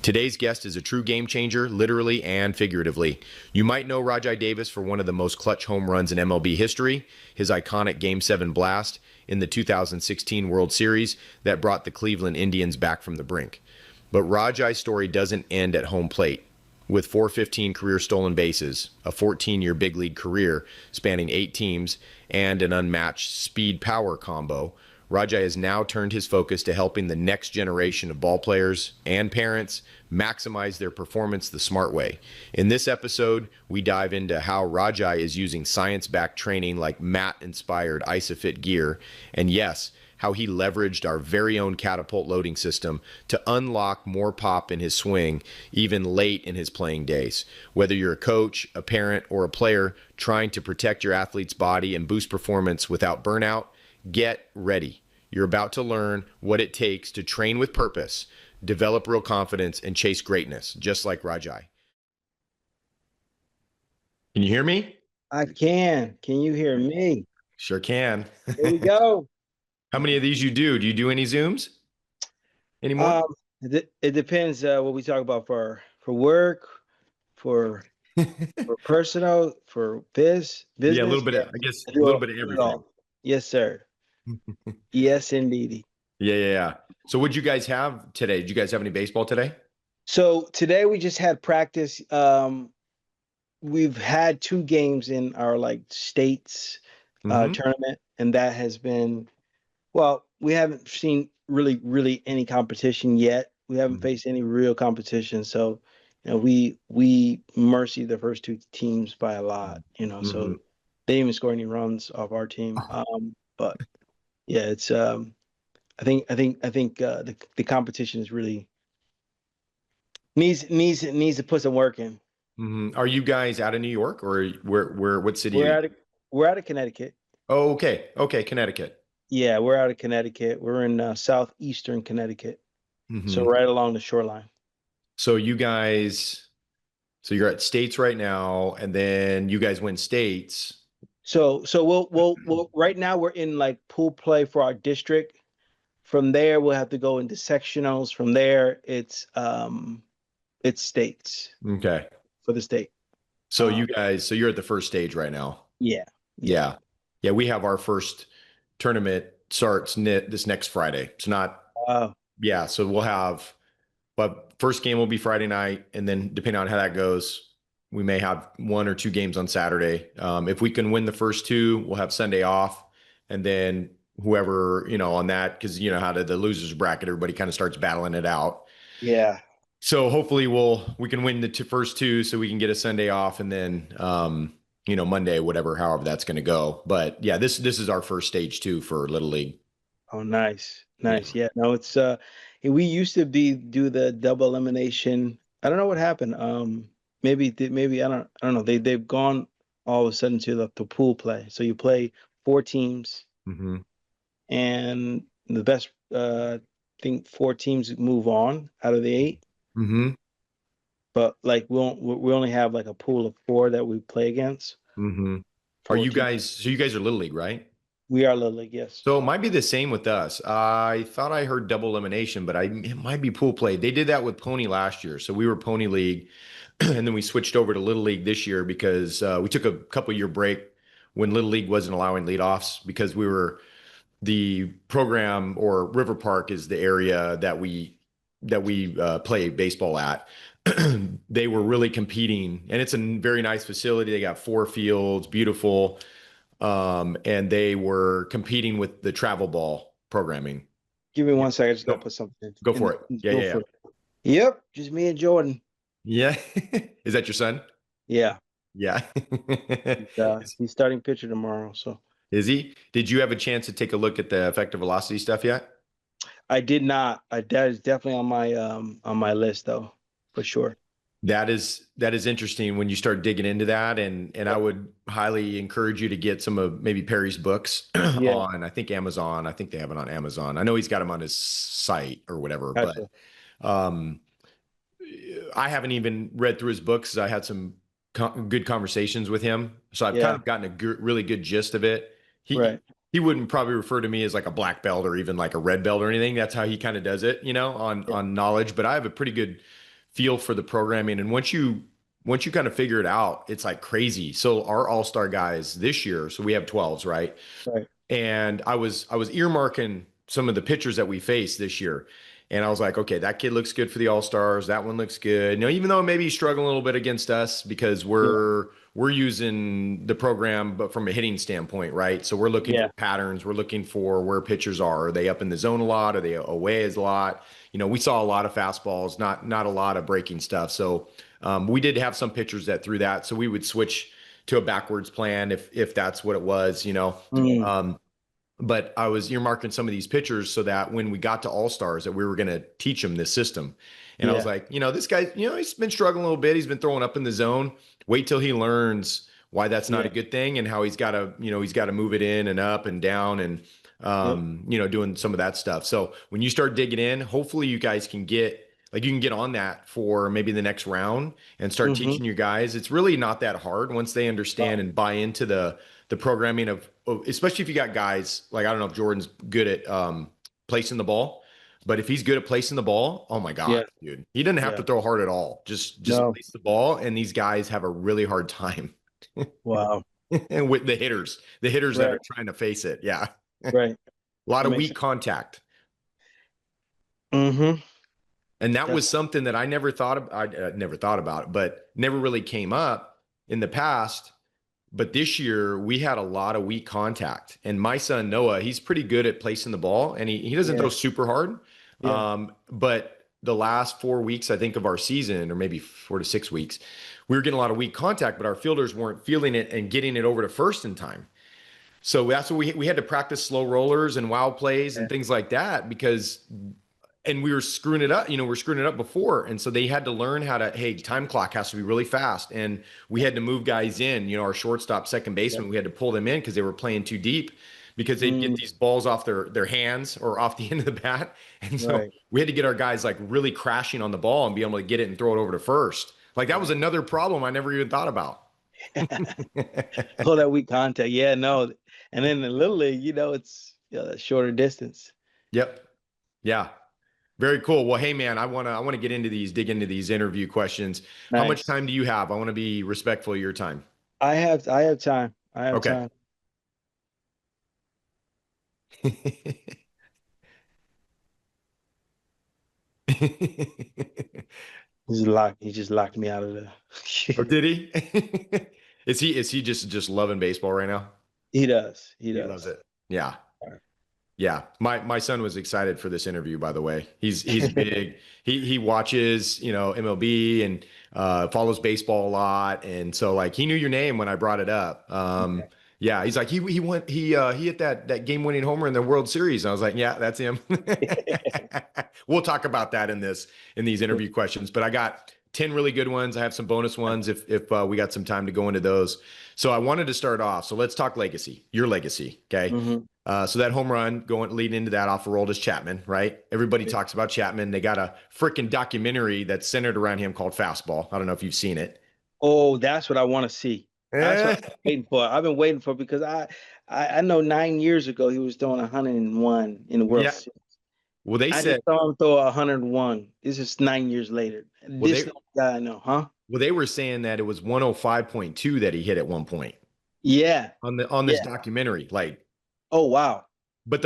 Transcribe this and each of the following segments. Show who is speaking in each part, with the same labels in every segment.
Speaker 1: Today's guest is a true game changer, literally and figuratively. You might know Rajai Davis for one of the most clutch home runs in MLB history, his iconic Game 7 blast in the 2016 World Series that brought the Cleveland Indians back from the brink. But Rajai's story doesn't end at home plate. With 415 career stolen bases, a 14-year big league career spanning 8 teams, and an unmatched speed-power combo, Rajai has now turned his focus to helping the next generation of ball players and parents maximize their performance the smart way. In this episode, we dive into how Rajai is using science-backed training like mat-inspired ISOFIT gear, and yes, how he leveraged our very own Catapult Loading System to unlock more pop in his swing, even late in his playing days. Whether you're a coach, a parent, or a player trying to protect your athlete's body and boost performance without burnout, get ready. You're about to learn what it takes to train with purpose, develop real confidence, and chase greatness, just like Rajai. Can you hear me?
Speaker 2: I can. Can you hear me?
Speaker 1: Sure can.
Speaker 2: Here we go.
Speaker 1: How many of these you do? Do you do any Zooms anymore?
Speaker 2: It depends what we talk about for work, for personal, for business.
Speaker 1: Yeah, a little bit. I guess a little bit of everything.
Speaker 2: Yes, sir. Yes, indeed.
Speaker 1: Yeah. So what'd you guys have today? Did you guys have any baseball today?
Speaker 2: So today we just had practice. We've had 2 games in our states tournament, and that has been, well, we haven't seen really any competition yet. We haven't faced any real competition. So, we mercy the first 2 teams by a lot, so they didn't even score any runs off our team. But yeah, it's I think the competition is really needs to put some work in.
Speaker 1: Are you guys out of New York, or what city?
Speaker 2: We're out of Connecticut.
Speaker 1: Oh, okay, Connecticut.
Speaker 2: Yeah, we're out of Connecticut. We're in southeastern Connecticut, so right along the shoreline.
Speaker 1: So you're at states right now, and then you guys win states.
Speaker 2: So we'll right now we're in pool play for our district. From there, we'll have to go into sectionals. From there, it's states.
Speaker 1: Okay.
Speaker 2: For the state.
Speaker 1: So you're at the first stage right now.
Speaker 2: Yeah.
Speaker 1: We have our first tournament starts this next Friday. It's not. So we'll have. But first game will be Friday night, and then depending on how that goes, we may have 1 or 2 games on Saturday. If we can win the first 2, we'll have Sunday off, and then whoever on that, because how the losers bracket, everybody kind of starts battling it out.
Speaker 2: Yeah.
Speaker 1: So hopefully we can win the first 2, so we can get a Sunday off, and then Monday, however that's going to go. But yeah, this is our first stage 2 for Little League.
Speaker 2: Oh, nice. Yeah. No, it's we used to do the double elimination. I don't know what happened. Maybe I don't know. They've gone all of a sudden to the pool play. So you play 4 teams, and the best I think 4 teams move on out of the 8. But we only have a pool of 4 that we play against.
Speaker 1: Are you guys? So you guys are Little League, right?
Speaker 2: We are Little League, yes.
Speaker 1: So it might be the same with us. I thought I heard double elimination, but it might be pool play. They did that with Pony last year. So we were Pony League, and then we switched over to Little League this year because we took a couple-year break when Little League wasn't allowing leadoffs, because we were the program, or River Park is the area that we play baseball at. They were really competing, and it's a very nice facility. They got 4 fields, beautiful. And they were competing with the travel ball programming.
Speaker 2: Give me 1 second. I just gotta put something.
Speaker 1: Go for it. Yeah.
Speaker 2: Yep. Just me and Jordan.
Speaker 1: Yeah. Is that your son?
Speaker 2: Yeah.
Speaker 1: Yeah.
Speaker 2: He's starting pitcher tomorrow. So
Speaker 1: is he? Did you have a chance to take a look at the effective velocity stuff yet?
Speaker 2: I did not. That is definitely on my list, though, for sure.
Speaker 1: That is interesting when you start digging into that, and I would highly encourage you to get some of maybe Perry's books on, I think, Amazon. I think they have it on Amazon. I know he's got them on his site or whatever, gotcha. But I haven't even read through his books. I had some good conversations with him, so I've kind of gotten a really good gist of it. He wouldn't probably refer to me as a black belt or even a red belt or anything. That's how he kind of does it, on knowledge. But I have a pretty good feel for the programming. And once you kind of figure it out, it's like crazy. So our all-star guys this year, so we have 12s, right?
Speaker 2: Right.
Speaker 1: And I was earmarking some of the pitchers that we faced this year. And I was like, okay, that kid looks good for the All-Stars. That one looks good. You know, even though maybe he's struggling a little bit against us because
Speaker 2: Yeah.
Speaker 1: we're using the program, but from a hitting standpoint, right? So we're looking
Speaker 2: Yeah.
Speaker 1: for patterns. We're looking for where pitchers are. Are they up in the zone a lot? Are they away a lot? You know, we saw a lot of fastballs, not a lot of breaking stuff. So we did have some pitchers that threw that. So we would switch to a backwards plan if that's what it was, you know.
Speaker 2: Mm,
Speaker 1: Um, but I was earmarking some of these pitchers so that when we got to All Stars, that we were going to teach them this system. And I was
Speaker 2: yeah.
Speaker 1: like, you know, this guy, you know, he's been struggling a little bit. He's been throwing up in the zone. Wait till he learns why that's not
Speaker 2: Yeah.
Speaker 1: a good thing and how he's got to move it in and up and down and,
Speaker 2: Yep.
Speaker 1: doing some of that stuff. So when you start digging in, hopefully you guys can you can get on that for maybe the next round and start
Speaker 2: Mm-hmm.
Speaker 1: teaching your guys. It's really not that hard once they understand
Speaker 2: Oh,
Speaker 1: and buy into the programming of especially if you got guys like I don't know if Jordan's good at placing the ball, but if he's good at placing the ball, oh my God,
Speaker 2: yeah.
Speaker 1: dude, he doesn't have
Speaker 2: Yeah.
Speaker 1: to throw hard at all. Just
Speaker 2: No.
Speaker 1: place the ball, and these guys have a really hard time.
Speaker 2: Wow.
Speaker 1: And with the hitters that
Speaker 2: Right.
Speaker 1: are trying to face it, yeah, a
Speaker 2: Right.
Speaker 1: lot
Speaker 2: That
Speaker 1: of
Speaker 2: makes
Speaker 1: weak
Speaker 2: sense.
Speaker 1: contact.
Speaker 2: Mm-hmm.
Speaker 1: And that
Speaker 2: That's
Speaker 1: was something that I never thought of. I never thought about, but never really came up in the past. But this year we had a lot of weak contact. And my son Noah, he's pretty good at placing the ball, and he doesn't
Speaker 2: yeah.
Speaker 1: throw super hard.
Speaker 2: Yeah.
Speaker 1: But the last 4 weeks, I think, of our season, or maybe 4 to 6 weeks, we were getting a lot of weak contact, but our fielders weren't feeling it and getting it over to first in time. So that's what we had to practice slow rollers and wild plays
Speaker 2: Yeah.
Speaker 1: and things like that because and we were screwing it up, we're screwing it up before. And so they had to learn how to, hey, time clock has to be really fast. And we had to move guys in, our shortstop, second
Speaker 2: Yeah.
Speaker 1: baseman, we had to pull them in because they were playing too deep because they'd get
Speaker 2: Mm,
Speaker 1: these balls off their hands or off the end of the bat. And so
Speaker 2: right.
Speaker 1: we had to get our guys like really crashing on the ball and be able to get it and throw it over to first. Like that was
Speaker 2: Right.
Speaker 1: another problem I never even thought about.
Speaker 2: All that weak contact. Yeah, no. And then the little league, it's a shorter distance.
Speaker 1: Yep. Yeah. Very cool. Well, hey man, I want to dig into these interview questions. How much
Speaker 2: Nice.
Speaker 1: time do you have? I want to be respectful of your time.
Speaker 2: I have time. I have
Speaker 1: Okay.
Speaker 2: time. He just locked me out of
Speaker 1: Oh,
Speaker 2: the
Speaker 1: did he? Is he just loving baseball right now?
Speaker 2: He does. He
Speaker 1: He loves
Speaker 2: does.
Speaker 1: it. Yeah.
Speaker 2: All right.
Speaker 1: Yeah, my son was excited for this interview. By the way, he's big. He watches MLB and follows baseball a lot, and so like he knew your name when I brought it up. Yeah, he's like he hit that game winning homer in the World Series. And I was like, yeah, that's him. We'll talk about that in these interview questions. But I got 10 really good ones. I have some bonus ones if we got some time to go into those. So I wanted to start off. So let's talk legacy. Your legacy, okay?
Speaker 2: Hmm.
Speaker 1: So that home run going leading into that off of Aroldis Chapman, right? Everybody talks about Chapman. They got a freaking documentary that's centered around him called Fastball. I don't know if you've seen it.
Speaker 2: Oh, that's what I want to see. That's what
Speaker 1: Eh,
Speaker 2: I've been waiting for. I've been waiting for because I know 9 years ago he was throwing 101 in the World
Speaker 1: yeah.
Speaker 2: Series.
Speaker 1: Well, they
Speaker 2: I
Speaker 1: said,
Speaker 2: just saw him throw 101. This is 9 years later.
Speaker 1: well,
Speaker 2: This is the guy I know, huh?
Speaker 1: they were saying that it was 105.2 that he hit at one point
Speaker 2: Yeah.
Speaker 1: on this
Speaker 2: Yeah.
Speaker 1: documentary. Like,
Speaker 2: Oh, wow.
Speaker 1: but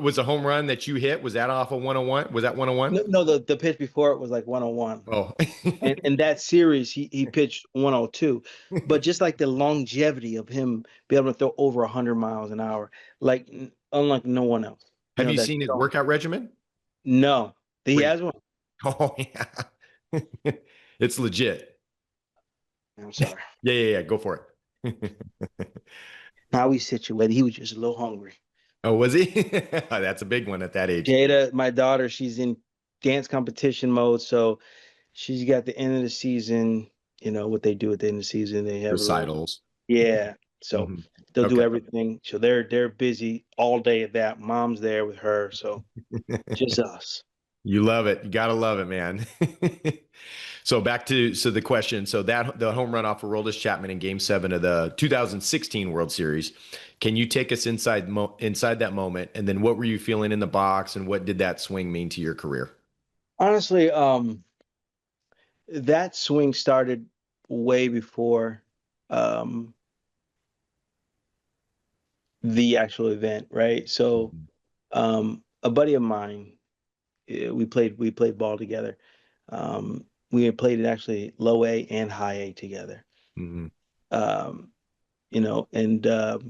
Speaker 1: was the home run that you hit, was that off of 101? Was that 101?
Speaker 2: No, no, the pitch before it was like 101.
Speaker 1: Oh.
Speaker 2: And in that series, he pitched 102. But just like the longevity of him being able to throw over 100 miles an hour, like unlike no one else,
Speaker 1: Have you
Speaker 2: that's
Speaker 1: seen his
Speaker 2: thrown.
Speaker 1: workout regimen?
Speaker 2: No, he
Speaker 1: Where he,
Speaker 2: has one.
Speaker 1: oh yeah. It's legit.
Speaker 2: I'm sorry.
Speaker 1: Yeah. Go for it.
Speaker 2: How he's situated, he was just a little hungry.
Speaker 1: Oh, was he? That's a big one at that age.
Speaker 2: Jada, my daughter, she's in dance competition mode, so she's got the end of the season. You know what they do at the end of the season? They have a little,
Speaker 1: Recitals.
Speaker 2: yeah. So
Speaker 1: Mhm.
Speaker 2: they'll do
Speaker 1: Okay.
Speaker 2: everything. So they're busy all day at that. Mom's there with her, so just us.
Speaker 1: You love it. You gotta love it, man. So back to the question. So that the home run off of Aroldis Chapman in Game 7 of the 2016 World Series. Can you take us inside that moment, and then what were you feeling in the box, and what did that swing mean to your career?
Speaker 2: Honestly, that swing started way before um, the actual event, right? So
Speaker 1: Mhm.
Speaker 2: a buddy of mine, we played ball together. We had played it actually low A and high A together.
Speaker 1: Mhm.
Speaker 2: Um, and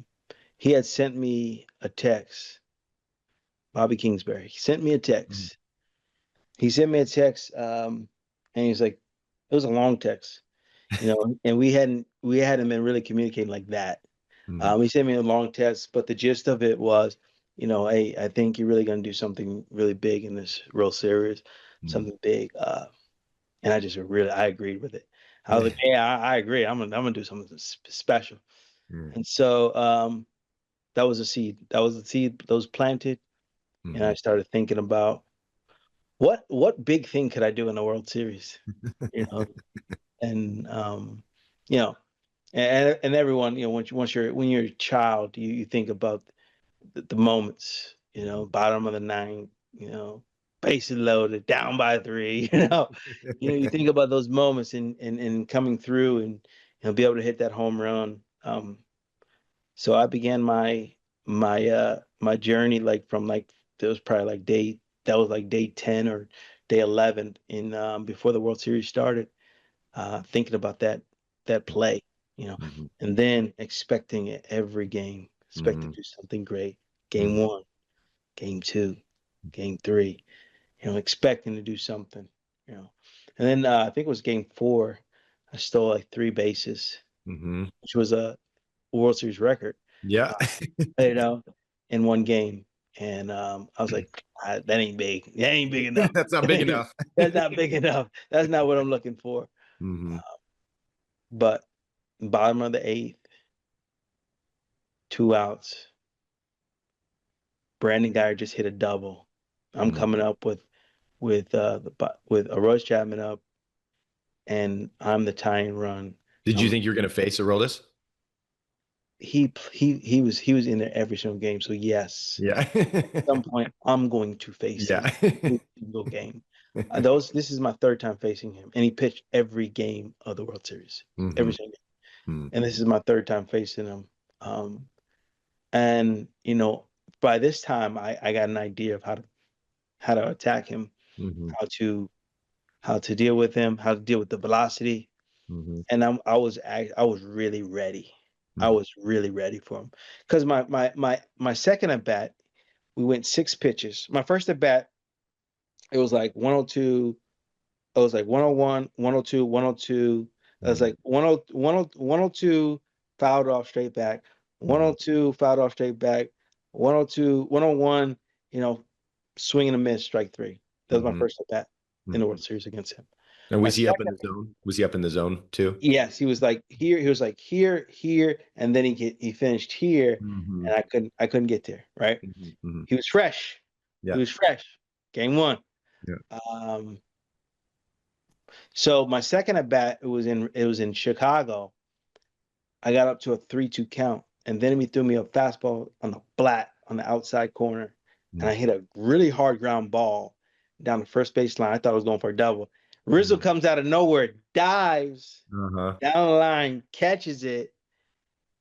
Speaker 2: he had sent me a text, Bobby Kingsbury. He sent me a
Speaker 1: Mhm.
Speaker 2: text. He sent me a text, and he's like, it was a long text, and we hadn't been really communicating like that.
Speaker 1: Mhm.
Speaker 2: He sent me a long text, but the gist of it was, hey, I think you're really gonna do something really big in this World Series,
Speaker 1: Mhm.
Speaker 2: something big. And I agreed with it. I was like, yeah, I agree. I'm gonna do something special.
Speaker 1: Mhm.
Speaker 2: And so that was a seed. That was a seed that was planted, and I
Speaker 1: Mhm.
Speaker 2: started thinking about what big thing could I do in the World Series, you know, and you know, and everyone, when you're a child, you think about the moments,
Speaker 1: Mhm.
Speaker 2: bottom of the ninth, bases loaded, down by three, you think about those moments and coming through and be able to hit that home run. So I began my journey like from like that was probably like day 10 or day 11 in before the World Series started, thinking about that play, you know,
Speaker 1: Mhm.
Speaker 2: and then expecting it every game, expect to
Speaker 1: Mhm.
Speaker 2: do something great. Game
Speaker 1: Mhm.
Speaker 2: one, game two, game three, expecting to do something, you know. And then I think it was game four, I stole like three bases,
Speaker 1: Mhm.
Speaker 2: which was a World Series record,
Speaker 1: Yeah.
Speaker 2: uh, you know, in one game. And I was like, that ain't big. That ain't big enough.
Speaker 1: That's not big enough.
Speaker 2: That's not big enough. That's not what I'm looking for.
Speaker 1: Mhm.
Speaker 2: But bottom of the eighth, 2 outs. Brandon Guyer just hit a double. I'm
Speaker 1: Mhm.
Speaker 2: coming up with a Royce Chapman up, and I'm the tying run.
Speaker 1: Did you
Speaker 2: I'm
Speaker 1: think you were going to face Aroldis?
Speaker 2: he was in there every single game. So yes,
Speaker 1: Yeah.
Speaker 2: at some point I'm going to face
Speaker 1: Yeah.
Speaker 2: him every single game. This is my third time facing him, and he pitched every game of the World Series, every
Speaker 1: Mhm.
Speaker 2: single game.
Speaker 1: Mhm.
Speaker 2: And this is my third time facing him. Um, and by this time I got an idea of how to attack him,
Speaker 1: Mhm.
Speaker 2: how to deal with him, how to deal with the velocity.
Speaker 1: Mhm.
Speaker 2: And I was really ready. I
Speaker 1: Mhm.
Speaker 2: was really ready for him because my second at bat, we went 6 pitches. My first at bat, it was like 102. It was like 101, 102, 102. It was
Speaker 1: Mhm.
Speaker 2: like 102 fouled off straight back,
Speaker 1: Mhm.
Speaker 2: 102 fouled off straight back, 102, 101, swing and a miss, strike three. That was my
Speaker 1: Mhm.
Speaker 2: first at bat in the World
Speaker 1: Mhm.
Speaker 2: Series against him.
Speaker 1: And
Speaker 2: My
Speaker 1: was he up in
Speaker 2: second,
Speaker 1: the zone? Was he up in the zone too?
Speaker 2: yes, he was like here, he was like here, here, and then he finished here,
Speaker 1: Mhm.
Speaker 2: and I couldn't get there, right?
Speaker 1: Mhm. Mhm.
Speaker 2: He was fresh. He
Speaker 1: Yeah.
Speaker 2: was fresh. Game one.
Speaker 1: Yeah.
Speaker 2: Um, so my second at bat, it was in Chicago. I got up to a 3-2 count, and then he threw me a fastball on the flat on the outside corner, and
Speaker 1: Mhm.
Speaker 2: I hit a really hard ground ball down the first base line. I thought I was going for a double. Rizzo
Speaker 1: Mhm.
Speaker 2: comes out of nowhere, dives
Speaker 1: Uh-huh.
Speaker 2: down the line, catches it,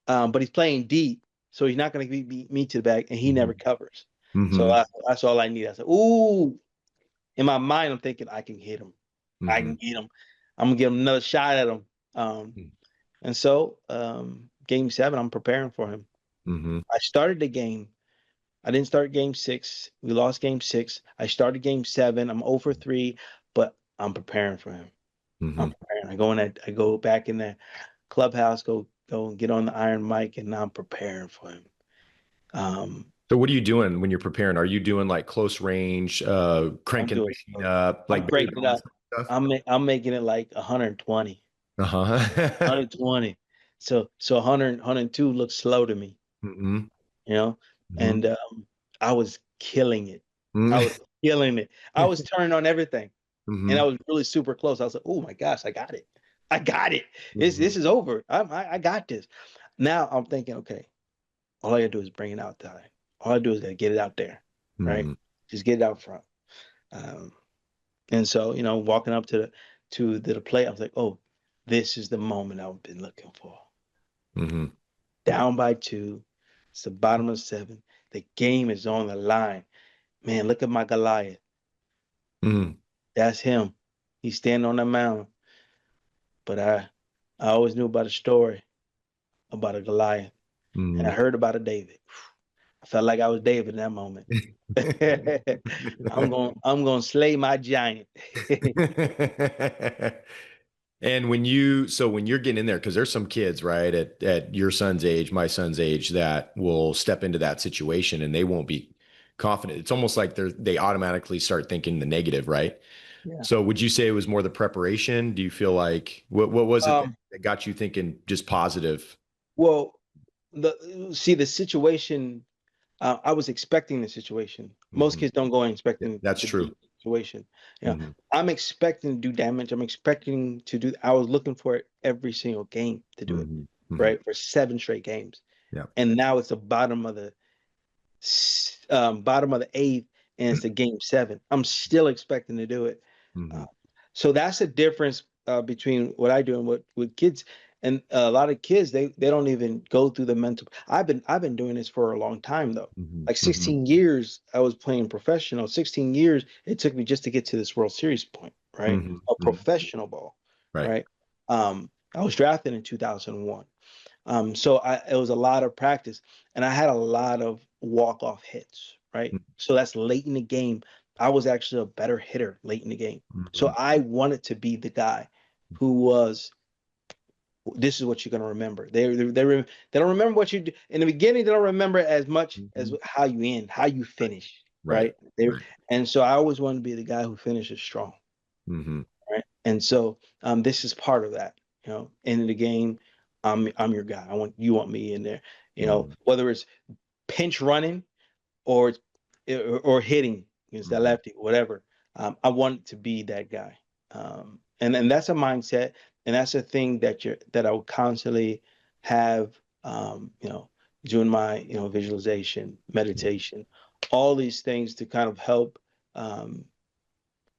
Speaker 2: but he's playing deep, so he's not going to beat me to the bag, and he never
Speaker 1: Mhm.
Speaker 2: covers. So
Speaker 1: Mhm.
Speaker 2: that's all I need. I said, "Ooh!" In my mind, I'm thinking I can hit him. I can
Speaker 1: Mhm.
Speaker 2: get him. I'm gonna give him another shot at him. And so, game seven, I'm preparing for him.
Speaker 1: Mhm.
Speaker 2: I started the game. I didn't start game six. We lost game six. I started game seven. I'm over 3, but I'm preparing for him. I'm
Speaker 1: Mhm.
Speaker 2: preparing. I go back in the clubhouse, go and get on the iron mic, and I'm preparing for him. Um,
Speaker 1: So what are you doing when you're preparing? Are you doing like close range,
Speaker 2: I'm
Speaker 1: cranking the
Speaker 2: doing.
Speaker 1: machine up,
Speaker 2: I'm
Speaker 1: like Barry
Speaker 2: cranking it
Speaker 1: Bonds
Speaker 2: up.
Speaker 1: stuff?
Speaker 2: I'm making it like 120,
Speaker 1: Uh-huh.
Speaker 2: 120. So 100, 102 looks slow to me,
Speaker 1: Mhm.
Speaker 2: you know.
Speaker 1: Mhm.
Speaker 2: And I was killing it. I
Speaker 1: Mhm.
Speaker 2: was killing it. I was turning on everything, and I
Speaker 1: Mhm.
Speaker 2: was really super close. I was like, "Oh my gosh, I got it! I got it! This
Speaker 1: Mhm.
Speaker 2: is over. I got this." Now I'm thinking, okay, all I gotta do is bring it out there. All I do is gotta get it out there, right?
Speaker 1: Mhm.
Speaker 2: Just get it out front. Um, and so, walking up to the play, I was like, oh, this is the moment I've been looking for.
Speaker 1: Mm-hmm.
Speaker 2: Down by 2. It's the bottom of the 7th. The game is on the line. Man, look at my Goliath.
Speaker 1: Mm-hmm.
Speaker 2: That's him. He's standing on the mound. But I always knew about a story about a Goliath. And I
Speaker 1: Mm-hmm.
Speaker 2: heard about a David. I felt like I was David in that moment. I'm gonna slay my giant.
Speaker 1: And when you're getting in there, because there's some kids, right, at your son's age, my son's age, that will step into that situation and they won't be confident. It's almost like they automatically start thinking the negative, right?
Speaker 2: Yeah.
Speaker 1: So would you say it was more the preparation? Do you feel like what was it
Speaker 2: Um,
Speaker 1: that got you thinking just positive?
Speaker 2: well, the situation, I was expecting the situation. Most
Speaker 1: Hmm.
Speaker 2: kids don't go in
Speaker 1: Yeah,
Speaker 2: expecting
Speaker 1: that's
Speaker 2: to be in
Speaker 1: true.
Speaker 2: the situation.
Speaker 1: Hmm.
Speaker 2: I'm expecting to do damage. I'm expecting to do. I was looking for it every single game to do it,
Speaker 1: Hmm. Hmm.
Speaker 2: right? For 7 straight games,
Speaker 1: Yeah.
Speaker 2: and now it's the bottom of the 8th, and it's the game 7. I'm still expecting to do it.
Speaker 1: Hmm.
Speaker 2: Uh, so that's the difference between what I do and what with kids. And a lot of kids, they don't even go through the mental. I've been doing this for a long time though.
Speaker 1: Hmm.
Speaker 2: Like
Speaker 1: Hmm.
Speaker 2: 16 years, I was playing professional. 16 years it took me just to get to this World Series point, right?
Speaker 1: Hmm.
Speaker 2: A
Speaker 1: Hmm.
Speaker 2: professional ball,
Speaker 1: Right.
Speaker 2: right? I was drafted in 2001. So it was a lot of practice, and I had a lot of walk-off hits, right? So that's late in the game. I was actually a better hitter late in the game. So
Speaker 1: Hmm.
Speaker 2: I wanted to be the guy who was, this is what you're gonna remember. They don't remember what you do in the beginning. They don't remember as much as
Speaker 1: Hmm.
Speaker 2: how you end, how you finish,
Speaker 1: Right.
Speaker 2: right? They
Speaker 1: Right.
Speaker 2: and so I always wanted to be the guy who finishes strong,
Speaker 1: Hmm.
Speaker 2: right? And so this is part of that. End of the game, I'm your guy. You want me in there.
Speaker 1: Hmm.
Speaker 2: Whether it's pinch running or or hitting against that
Speaker 1: Hmm.
Speaker 2: lefty, whatever. I want to be that guy. And that's a mindset, and that's a thing that I will constantly have. Doing my visualization, meditation, all these things to kind of help um,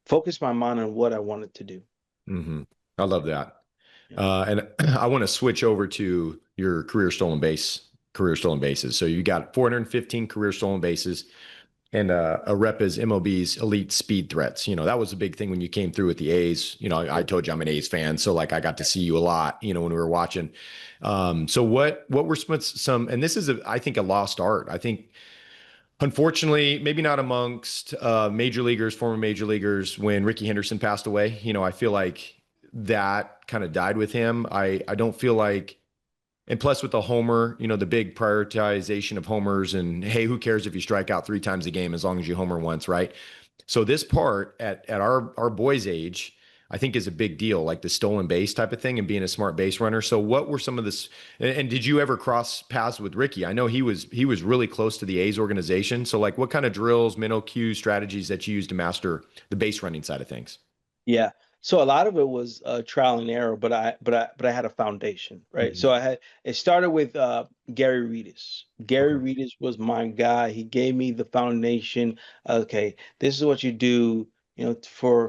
Speaker 2: focus my mind on what I wanted to do.
Speaker 1: Hmm. I love that.
Speaker 2: Yeah.
Speaker 1: And I want to switch over to your career stolen bases. So you got 415 career stolen bases and a rep as MLB's elite speed threats. That was a big thing when you came through with the A's. I told you I'm an A's fan, so like I got to see you a lot, when we were watching. So what were some, and this is I think a lost art. I think unfortunately, maybe not amongst major leaguers, former major leaguers, when Ricky Henderson passed away. I feel like that kind of died with him. I don't feel like, and plus with the homer, the big prioritization of homers and hey, who cares if you strike out 3 times a game as long as you homer once, right? So this part at our boys' age, I think is a big deal, like the stolen base type of thing and being a smart base runner. So what were some of this? And did you ever cross paths with Ricky? I know he was really close to the A's organization. So like, what kind of drills, mental cues, strategies that you use to master the base running side of things?
Speaker 2: Yeah. So a lot of it was trial and error, but I had a foundation, right?
Speaker 1: Hmm.
Speaker 2: So it started with Gary Redis. Gary
Speaker 1: Okay.
Speaker 2: Redis was my guy. He gave me the foundation. Okay, this is what you do, for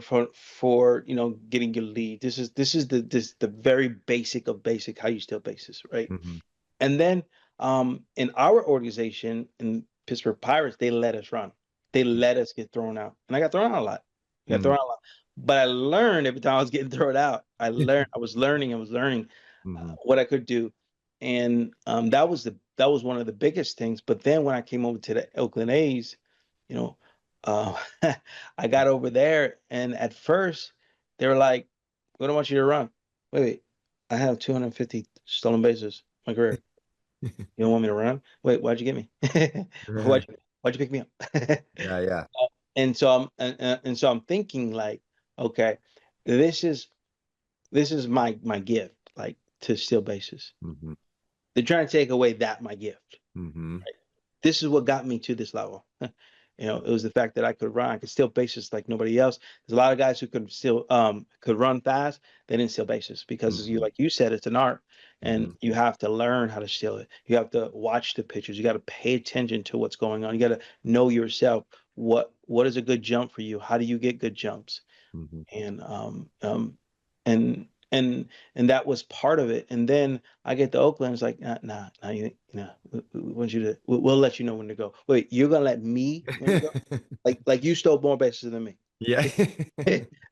Speaker 2: getting your lead. This is the very basic of basic how you steal bases, right?
Speaker 1: Hmm.
Speaker 2: And then in our organization in Pittsburgh Pirates, they let us run. They let us get thrown out. And I got thrown out a lot. I got thrown
Speaker 1: Hmm.
Speaker 2: out a lot. But I learned every time I was getting thrown out. I was learning
Speaker 1: Hmm.
Speaker 2: what I could do. And that was one of the biggest things. But then when I came over to the Oakland A's, you know, uh, I got over there, and at first they were like, "We don't want you to run." Wait, I have 250 stolen bases in my career. You don't want me to run? Wait, why'd you get me? Why'd you pick me up?
Speaker 1: Yeah, yeah.
Speaker 2: And so I'm thinking like, okay, this is this is my gift, like to steal bases.
Speaker 1: Hmm.
Speaker 2: They're trying to take away my gift.
Speaker 1: Hmm.
Speaker 2: This is what got me to this level. It was the fact that I could run, I could steal bases like nobody else. There's a lot of guys who could run fast. They didn't steal bases because, as you
Speaker 1: Hmm.
Speaker 2: like you said, it's an art, and
Speaker 1: Hmm.
Speaker 2: you have to learn how to steal it. You have to watch the pitches. You got to pay attention to what's going on. You got to know yourself. What is a good jump for you? How do you get good jumps?
Speaker 1: Hmm.
Speaker 2: And and that was part of it. And then I get to Oakland, it's like, nah, we want you to, we'll let you know when to go. Wait, you're gonna let me when to go? Like you stole more bases than me.
Speaker 1: Yeah.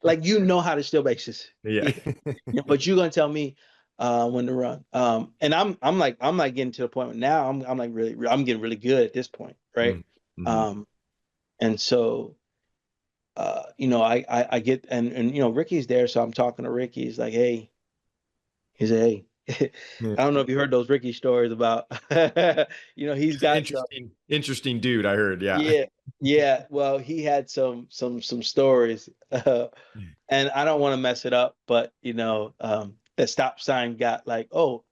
Speaker 2: Like you know how to steal bases.
Speaker 1: Yeah.
Speaker 2: Yeah, but you're gonna tell me when to run. And I'm like getting to the point where now I'm like I'm getting really good at this point, right?
Speaker 1: Mm-hmm.
Speaker 2: Um, and so I get and Ricky's there, so I'm talking to Ricky. He's like, hey, he said, hey,
Speaker 1: Yeah.
Speaker 2: I don't know if you heard those Ricky stories about he's
Speaker 1: He's an
Speaker 2: got some.
Speaker 1: interesting dude, I heard. Yeah.
Speaker 2: Yeah, yeah. Well, he had some stories. And I don't want to mess it up, but the stop sign got like, oh,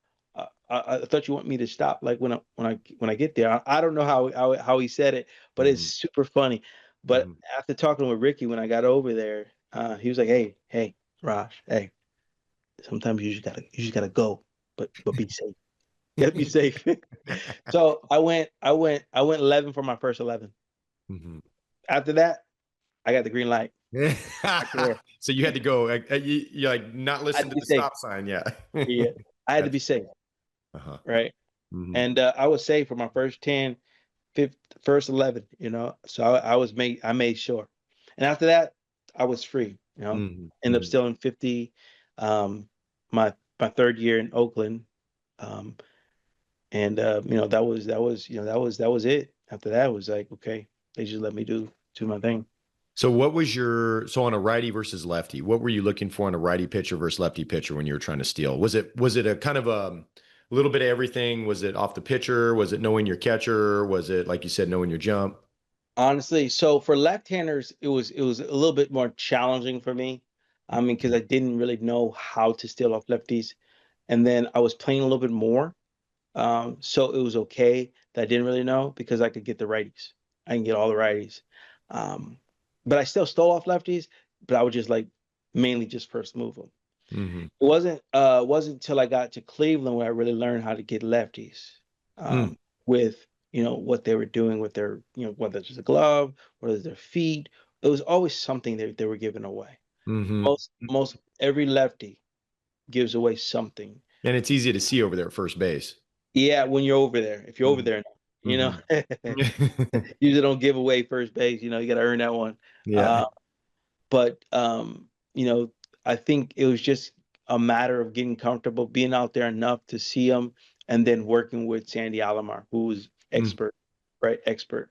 Speaker 2: I thought you want me to stop like when I get there. I don't know how he said it, but it's
Speaker 1: Mhm.
Speaker 2: super funny. But
Speaker 1: Mhm.
Speaker 2: after talking with Ricky when I got over there, he was like, hey, Raj, hey, sometimes you just gotta go, but be safe. You gotta be safe. So I went 11 for my first 11.
Speaker 1: Mhm.
Speaker 2: After that, I got the green light. I care.
Speaker 1: So you had to go. You like not
Speaker 2: I had
Speaker 1: listen
Speaker 2: to
Speaker 1: to
Speaker 2: be
Speaker 1: the
Speaker 2: safe.
Speaker 1: stop sign. Yeah.
Speaker 2: Yeah, I had to
Speaker 1: That's
Speaker 2: be safe,
Speaker 1: uh-huh.
Speaker 2: right?
Speaker 1: Hmm.
Speaker 2: And I was safe for my first 10, first 11, so I made sure. And after that, I was free,
Speaker 1: Hmm.
Speaker 2: ended up
Speaker 1: Hmm.
Speaker 2: stealing 50, um, my third year in Oakland. Um, and that was it. After that, it was like, okay, they just let me do my thing.
Speaker 1: So what was so on a righty versus lefty? What were you looking for in a righty pitcher versus lefty pitcher when you were trying to steal? Was it a kind of a little bit of everything? Was it off the pitcher? Was it knowing your catcher? Was it like you said, knowing your jump?
Speaker 2: Honestly, so for left-handers, it was a little bit more challenging for me. I mean, because I didn't really know how to steal off lefties, and then I was playing a little bit more. So it was okay that I didn't really know because I could get the righties. I can get all the righties. Um, but I still stole off lefties, but I would just like mainly just first move them.
Speaker 1: Hmm.
Speaker 2: It wasn't until I got to Cleveland where I really learned how to get lefties,
Speaker 1: Mm.
Speaker 2: with what they were doing with their, whether it's a glove, whether it's their feet. It was always something they were giving away.
Speaker 1: Hmm.
Speaker 2: Most every lefty gives away something.
Speaker 1: And it's easy to see over there at first base.
Speaker 2: Yeah, when you're over there, if you're over there, you know,
Speaker 1: Hmm.
Speaker 2: usually don't give away first base. You got to earn that one.
Speaker 1: Yeah.
Speaker 2: Uh, but I think it was just a matter of getting comfortable, being out there enough to see them, and then working with Sandy Alomar, who was
Speaker 1: Mm.
Speaker 2: expert, right? Expert.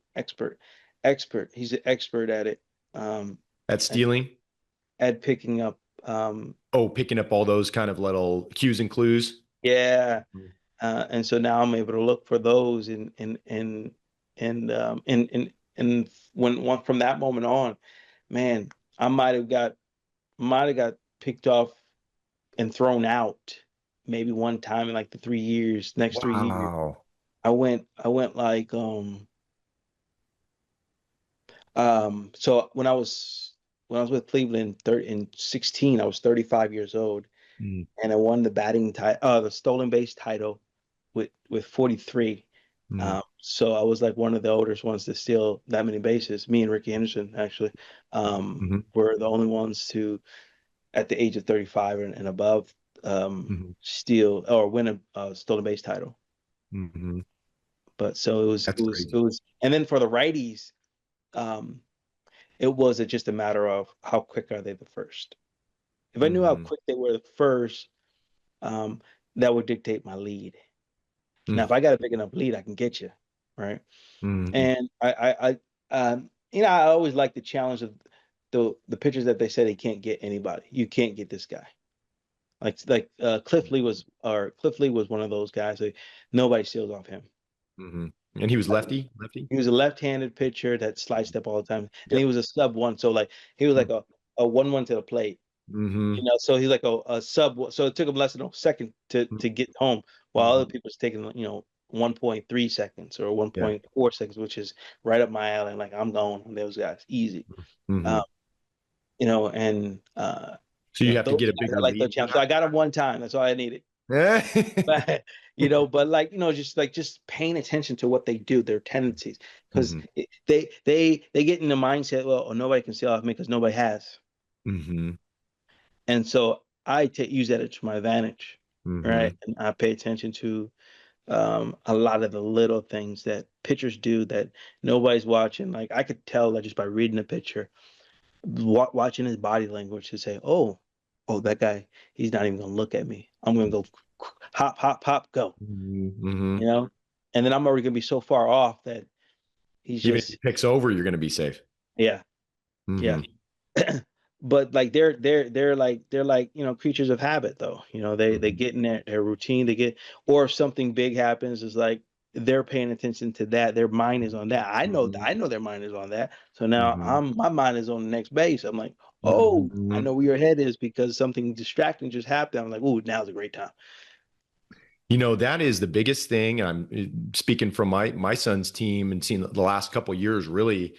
Speaker 2: He's an expert at it. Um,
Speaker 1: That's
Speaker 2: at,
Speaker 1: stealing.
Speaker 2: at picking up. Um,
Speaker 1: Oh, picking up all those kind of little cues and clues.
Speaker 2: yeah, and so now I'm able to look for those, and when one from that moment on, man, I might have got picked off and thrown out maybe one time in like the 3 years, next 3 years.
Speaker 1: Wow.
Speaker 2: I went like so when I was with Cleveland in 16, I was 35 years old,
Speaker 1: Mm,
Speaker 2: and I won the stolen base title with 43.
Speaker 1: mm,
Speaker 2: So I was like one of the oldest ones to steal that many bases. Me and Ricky Henderson actually
Speaker 1: mhm,
Speaker 2: were the only ones to, at the age of 35 and above,
Speaker 1: mhm,
Speaker 2: steal or win a stolen base title.
Speaker 1: mhm.
Speaker 2: But so it was it
Speaker 1: That's
Speaker 2: was it
Speaker 1: crazy.
Speaker 2: was and then for the righties, um, it was just a matter of how quick are they the first. If I knew how
Speaker 1: Mhm,
Speaker 2: quick they were the first, um, that would dictate my lead. Now,
Speaker 1: mm,
Speaker 2: if I got a big enough lead, I can get you, right?
Speaker 1: mhm,
Speaker 2: And I always like the challenge of the pitchers that they say they can't get anybody. You can't get this guy. Like Cliff Lee was one of those guys that nobody steals off him.
Speaker 1: mhm. And he was lefty, lefty.
Speaker 2: He was a left-handed pitcher that slide step all the time, and he
Speaker 1: Yep.
Speaker 2: was a sub one. So like he was like a 1-1 to the plate.
Speaker 1: Mm-hmm.
Speaker 2: So he's like a sub. So it took him less than a second to get home, while other
Speaker 1: Hmm.
Speaker 2: people's taking 1.3 seconds or
Speaker 1: Yeah.
Speaker 2: 1.4 seconds, which is right up my alley. Like I'm going on those guys easy.
Speaker 1: Hmm.
Speaker 2: Um, and
Speaker 1: So you have to
Speaker 2: those
Speaker 1: get a
Speaker 2: guys I
Speaker 1: bigger
Speaker 2: like the
Speaker 1: lead for
Speaker 2: champ. So I got him one time. That's all I needed. But but like just paying attention to what they do, their tendencies, because
Speaker 1: that.
Speaker 2: they get in the mindset, well, oh, nobody can steal off me because nobody has.
Speaker 1: Hmm.
Speaker 2: And so use that to my advantage, right?
Speaker 1: Mm-hmm.
Speaker 2: And I pay attention to a lot of the little things that pitchers do that nobody's watching. Like I could tell that just by reading the pitcher, watching his body language to say, oh, that guy, he's not even gonna look at me. I'm gonna go hop, hop, hop, go.
Speaker 1: Mm-hmm.
Speaker 2: You know, and then I'm already gonna be so far off that he's
Speaker 1: Even if he
Speaker 2: just
Speaker 1: picks over, you're going to be safe.
Speaker 2: yeah, yeah.
Speaker 1: Mm-hmm.
Speaker 2: But like they're like creatures of habit though. They
Speaker 1: Mm-hmm.
Speaker 2: get in their routine. They get or if something big happens, is like they're paying attention to that. Their mind is on that.
Speaker 1: Mm-hmm.
Speaker 2: I know their mind is on that. So now
Speaker 1: Mm-hmm.
Speaker 2: my mind is on the next base. I'm like, oh, I
Speaker 1: Mm-hmm.
Speaker 2: know where your head is because something distracting just happened. I'm like, oh, now's a great time.
Speaker 1: That is the biggest thing. I'm speaking from my son's team and seeing the last couple of years really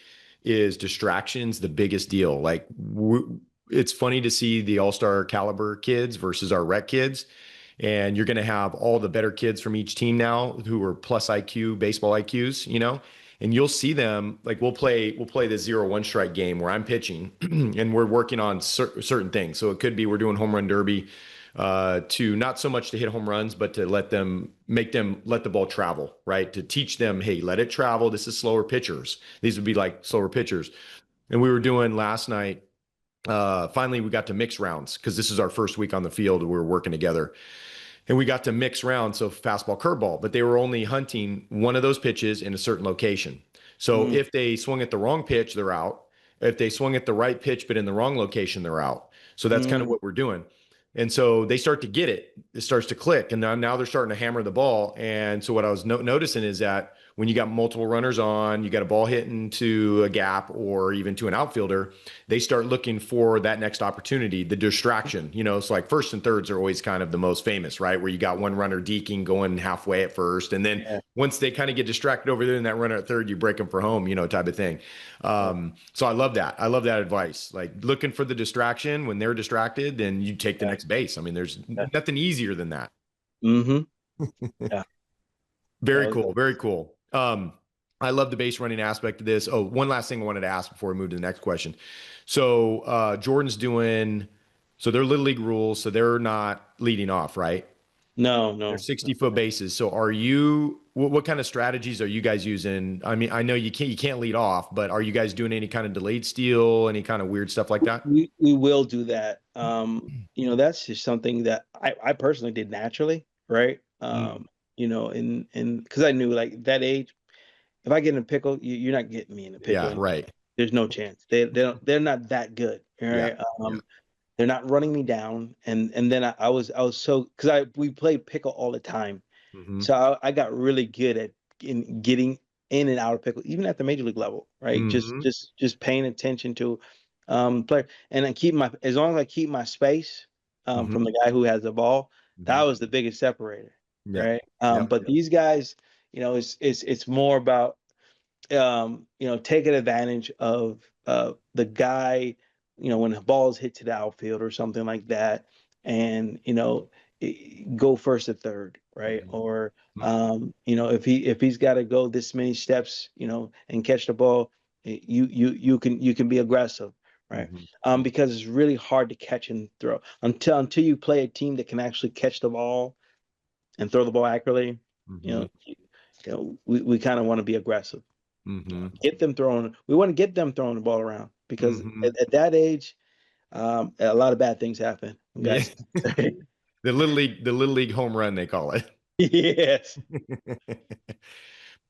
Speaker 1: is distractions the biggest deal. Like it's funny to see the all-star caliber kids versus our rec kids. And you're going to have all the better kids from each team now who are plus IQ, baseball IQs, and you'll see them like we'll play the 0-1 strike game where I'm pitching and we're working on certain things. So it could be we're doing home run derby to not so much to hit home runs, but to make them let the ball travel, right? To teach them, hey, let it travel. This is slower pitchers. These would be like slower pitchers. And we were doing last night. Finally, we got to mix rounds because this is our first week on the field. We were working together and we got to mix rounds, so fastball, curveball, but they were only hunting one of those pitches in a certain location. So
Speaker 2: Mm,
Speaker 1: if they swung at the wrong pitch, they're out. If they swung at the right pitch but in the wrong location, they're out. So that's kind of
Speaker 2: mm,
Speaker 1: what we're doing. And so they start to get it. It starts to click, and now they're starting to hammer the ball. And so what I was noticing is that when you got multiple runners on, you got a ball hitting to a gap or even to an outfielder, they start looking for that next opportunity, the distraction. It's like first and thirds are always kind of the most famous, right? Where you got one runner deking going halfway at first. And then
Speaker 2: yeah,
Speaker 1: once they kind of get distracted over there in that runner at third, you break them for home, type of thing.
Speaker 2: yeah,
Speaker 1: So I love that. I love that advice. Like looking for the distraction when they're distracted, then you take the
Speaker 2: yeah,
Speaker 1: next base. I mean, there's
Speaker 2: yeah.
Speaker 1: nothing easier than that.
Speaker 2: Mm-hmm. Yeah. That
Speaker 1: Very
Speaker 2: was
Speaker 1: cool. Very cool. I love the base running aspect of this. Oh, one last thing I wanted to ask before we move to the next question. So Jordan's doing, so they're little league rules, so they're not leading off, right?
Speaker 2: no,
Speaker 1: They're
Speaker 2: no, no.
Speaker 1: 60-foot bases. So are you, what kind of strategies are you guys using? I mean, I know you can't lead off, but are you guys doing any kind of delayed steal, any kind of weird stuff like that?
Speaker 2: We will do that. That's just something that I personally did naturally, right?
Speaker 1: Mm.
Speaker 2: And because I knew like that age, if I get in a pickle, you're not getting me in a pickle,
Speaker 1: Yeah,
Speaker 2: and
Speaker 1: right.
Speaker 2: there's no chance. They're not that good, all
Speaker 1: Yeah.
Speaker 2: right?
Speaker 1: Yeah.
Speaker 2: They're not running me down, and then I was so because I we played pickle all the time,
Speaker 1: Hmm.
Speaker 2: so I got really good at in getting in and out of pickle, even at the major league level, right? Just
Speaker 1: Hmm.
Speaker 2: just just paying attention to player, and I keep my as long as I keep my space from
Speaker 1: Hmm.
Speaker 2: the guy who has the ball, that
Speaker 1: Hmm.
Speaker 2: was the biggest separator,
Speaker 1: Yeah.
Speaker 2: right?
Speaker 1: Yeah.
Speaker 2: But these guys, it's more about taking advantage of the guy, when the ball is hit to the outfield or something like that, and go first to third, right?
Speaker 1: Hmm.
Speaker 2: Or if he's got to go this many steps, and catch the ball, you can be aggressive, right?
Speaker 1: Hmm.
Speaker 2: Because it's really hard to catch and throw until you play a team that can actually catch the ball and throw the ball accurately. You
Speaker 1: Hmm.
Speaker 2: know, we kind of want to be aggressive.
Speaker 1: Hmm.
Speaker 2: Get them throwing. We want to get them throwing the ball around because
Speaker 1: Hmm.
Speaker 2: at that age, a lot of bad things happen.
Speaker 1: Yeah.
Speaker 2: Guys,
Speaker 1: The little league home run, they call it.
Speaker 2: yes,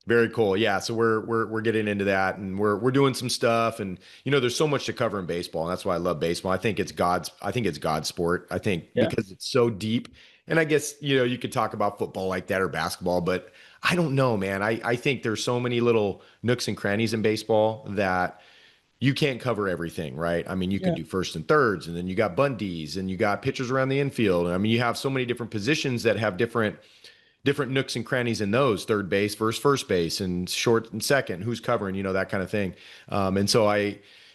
Speaker 1: Very cool. Yeah, so we're getting into that, and we're doing some stuff, and there's so much to cover in baseball, and that's why I love baseball. I think it's God's sport. I think
Speaker 2: yeah,
Speaker 1: because it's so deep, and I guess you could talk about football like that or basketball, but I don't know, man. I think there's so many little nooks and crannies in baseball that you can't cover everything, right? I mean, you can
Speaker 2: yeah,
Speaker 1: do first and thirds, and then you got bunties, and you got pitchers around the infield. I mean, you have so many different positions that have different nooks and crannies in those third base versus first base and short and second, who's covering, that kind of thing. And so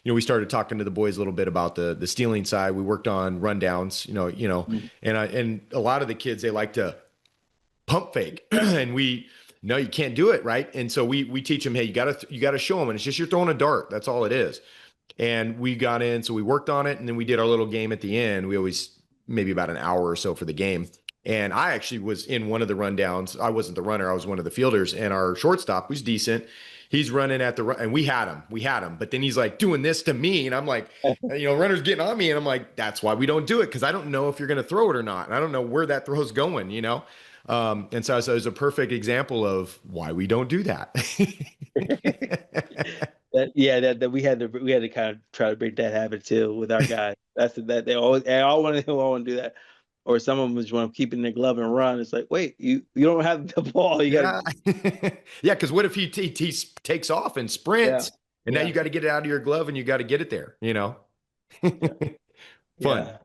Speaker 1: we started talking to the boys a little bit about the stealing side. We worked on rundowns,
Speaker 2: mm,
Speaker 1: and a lot of the kids, they like to pump fake and no, you can't do it. Right. And so we teach them, hey, you gotta show them. And it's just, you're throwing a dart. That's all it is. And we got in, so we worked on it, and then we did our little game at the end. We always maybe about an hour or so for the game. And I actually was in one of the rundowns. I wasn't the runner, I was one of the fielders, and our shortstop was decent. He's running at the run, and we had him. We had him. But then he's like doing this to me. And I'm like, runner's getting on me. And I'm like, that's why we don't do it, because I don't know if you're going to throw it or not. And I don't know where that throw's going. And so it was a perfect example of why we don't do that.
Speaker 2: That we had to kind of try to break that habit too with our guys. That they all want to do that, or some of them just want to keep it in their glove and run. It's like, wait, you don't have the ball. You
Speaker 1: Yeah.
Speaker 2: gotta.
Speaker 1: Yeah. Because what if he takes off and
Speaker 2: Yeah,
Speaker 1: sprints, and now
Speaker 2: yeah,
Speaker 1: you got to get it out of your glove and you got to get it there?
Speaker 2: yeah,
Speaker 1: Fun.
Speaker 2: yeah.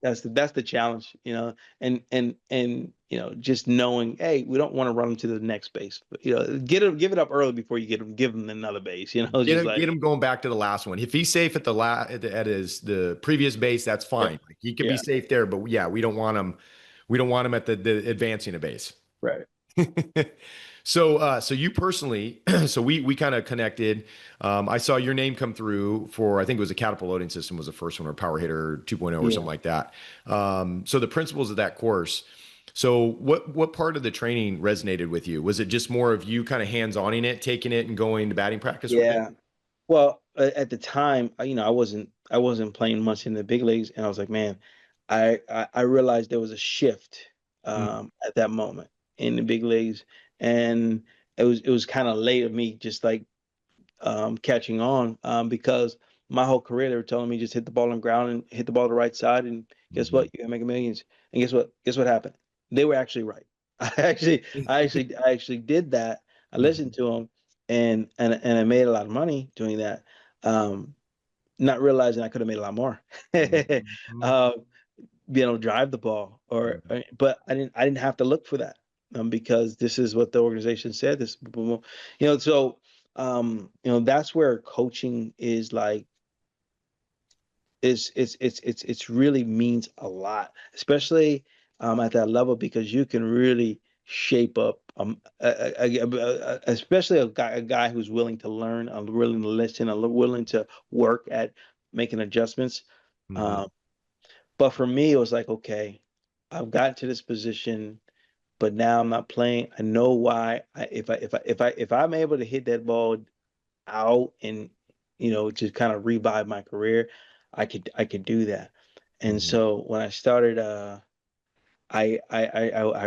Speaker 2: That's the challenge, and just knowing, hey, we don't want to run them to the next base, but give it up early before you give them another base. Just like,
Speaker 1: Get him going back to the last one. If he's safe at the previous base, that's
Speaker 2: yeah,
Speaker 1: fine. Like, he can be
Speaker 2: yeah,
Speaker 1: safe there, but yeah, we don't want him. We don't want him at the advancing a base.
Speaker 2: right,
Speaker 1: So you personally, so we kind of connected. I saw your name come through for, I think it was a Catapult Loading System was the first one, or Power Hitter 2.0 or
Speaker 2: yeah,
Speaker 1: something like that. So the principles of that course. So what part of the training resonated with you? Was it just more of you kind of hands-oning it, taking it and going to batting practice with it?
Speaker 2: yeah. Well, at the time, I wasn't playing much in the big leagues, and I was like, man, I realized there was a shift
Speaker 1: Mm,
Speaker 2: at that moment in the big leagues, and it was kind of late of me just like catching on because my whole career they were telling me just hit the ball on the ground and hit the ball to the right side, and guess what,
Speaker 1: mhm,
Speaker 2: you're gonna make millions. And guess what happened? They were actually right. I actually did that. I listened
Speaker 1: mhm,
Speaker 2: to them, and I made a lot of money doing that, um not realizing I could have made a lot more.
Speaker 1: mhm,
Speaker 2: uh, Being able to drive the ball,
Speaker 1: mhm,
Speaker 2: but I didn't have to look for that, because this is what the organization said. So that's where coaching is like it's really means a lot, especially at that level, because you can really shape up, especially a guy who's willing to learn, willing to listen, willing to work at making adjustments.
Speaker 1: mhm,
Speaker 2: Um, but for me, it was like, okay, I've gotten to this position, but now I'm not playing. I know why. If I'm able to hit that ball out and just kind of revive my career, I could do that. And
Speaker 1: mhm,
Speaker 2: so when I started, I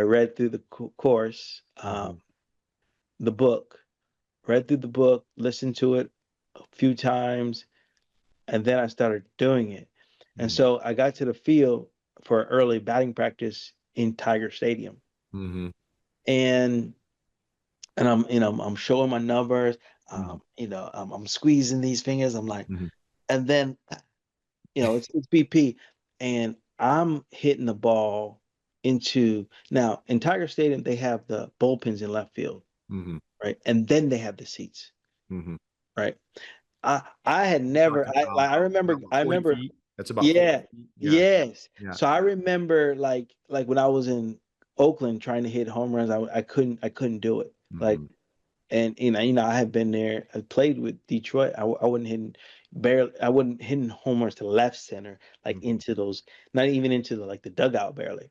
Speaker 2: read through the course,
Speaker 1: mhm,
Speaker 2: the book, read through the book, listened to it a few times, and then I started doing it. And
Speaker 1: mhm,
Speaker 2: so I got to the field for early batting practice in Tiger Stadium,
Speaker 1: mhm,
Speaker 2: and I'm showing my numbers,
Speaker 1: mhm,
Speaker 2: I'm squeezing these fingers. I'm like,
Speaker 1: mhm,
Speaker 2: and then it's BP, and I'm hitting the ball into, now in Tiger Stadium they have the bullpens in left field,
Speaker 1: mhm,
Speaker 2: right, and then they have the seats,
Speaker 1: mhm.
Speaker 2: right. I had never,
Speaker 1: Talking
Speaker 2: I
Speaker 1: about
Speaker 2: like I remember
Speaker 1: about
Speaker 2: I
Speaker 1: 40
Speaker 2: remember
Speaker 1: feet. That's about 40
Speaker 2: yeah,
Speaker 1: feet. Yeah.
Speaker 2: yes.
Speaker 1: Yeah.
Speaker 2: So I remember like when I was in Oakland trying to hit home runs, I couldn't do it. Like,
Speaker 1: Mhm,
Speaker 2: and I have been there. I played with Detroit. I wouldn't hitting barely. I wouldn't hitting homers to left center, like
Speaker 1: mhm,
Speaker 2: into those, not even into the dugout barely.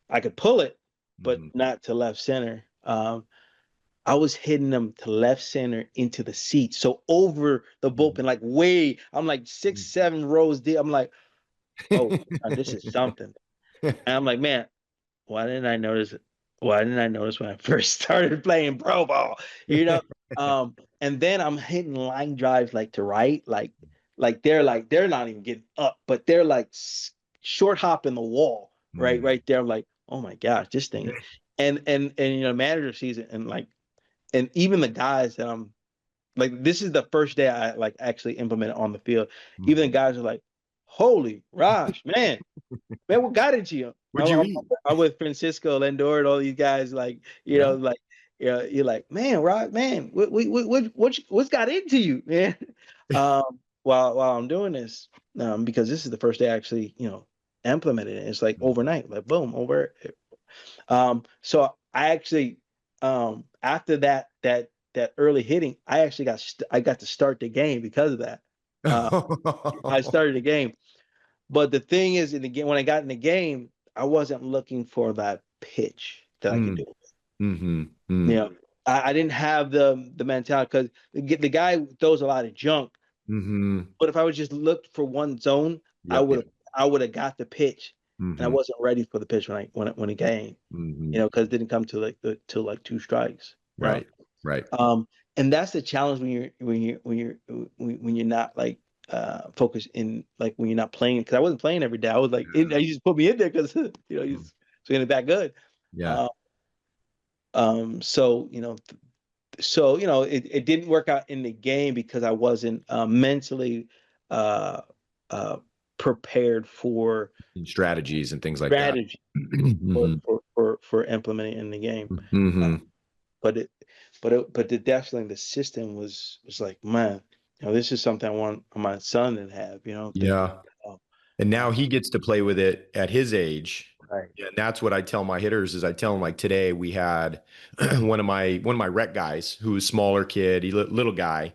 Speaker 2: I could pull it, but
Speaker 1: mhm,
Speaker 2: not to left center. I was hitting them to left center into the seats, so over the
Speaker 1: mhm.
Speaker 2: bullpen, like way. I'm like 6, 7 rows deep. I'm like, oh, this is something. And I'm like, man, why didn't I notice it? Why didn't I notice when I first started playing pro ball? You know, and then I'm hitting line drives like to right, like they're not even getting up, but they're like short hopping the wall,
Speaker 1: Mhm.
Speaker 2: right there. I'm like, oh my gosh, this thing, and manager sees it, and like, and even the guys that I'm like, this is the first day I like actually implemented on the field. Even the
Speaker 1: Mhm.
Speaker 2: guys are like, holy Raj, man, what got into you?
Speaker 1: What'd
Speaker 2: I'm,
Speaker 1: you
Speaker 2: I'm,
Speaker 1: eat?
Speaker 2: I'm with Francisco Lindor and all these guys, like,
Speaker 1: Yeah.
Speaker 2: you're like, man, Rod, man, what's got into you, man? While I'm doing this, because this is the first day I actually, implemented it. It's like
Speaker 1: Mhm.
Speaker 2: overnight, like boom, over. So I actually, after that early hitting, I got to start the game because of that. Uh, I started the game. But the thing is, in the game, when I got in the game, I wasn't looking for that pitch that I can
Speaker 1: Mm,
Speaker 2: do.
Speaker 1: mm-hmm,
Speaker 2: You
Speaker 1: mm,
Speaker 2: know, I didn't have the mentality because the guy throws a lot of junk.
Speaker 1: mm-hmm.
Speaker 2: But if I would just looked for one zone, I
Speaker 1: Yep,
Speaker 2: would
Speaker 1: yep.
Speaker 2: have I would have got the pitch, and I
Speaker 1: Mm-hmm,
Speaker 2: wasn't ready for the pitch when it came.
Speaker 1: mm-hmm.
Speaker 2: Because it didn't come to till like two strikes. You know,
Speaker 1: Right, right.
Speaker 2: um, and that's the challenge when you're not like focused in like when you're not playing because I wasn't playing every day. I was like,
Speaker 1: Yeah.
Speaker 2: you just put me in there because he's swinging it that good.
Speaker 1: Yeah.
Speaker 2: Uh, so it didn't work out in the game because I wasn't mentally uh, uh, prepared for
Speaker 1: And strategies and things like that.
Speaker 2: strategy
Speaker 1: Mm-hmm,
Speaker 2: for implementing in the game. Uh,
Speaker 1: mm-hmm.
Speaker 2: but definitely the system was like, man, this is something I want my son to have.
Speaker 1: Yeah.
Speaker 2: Uh,
Speaker 1: And now
Speaker 2: uh,
Speaker 1: he gets to play with it at his age.
Speaker 2: right.
Speaker 1: And that's what I tell my hitters is I tell them like today we had one of my rec guys who was smaller kid, little guy.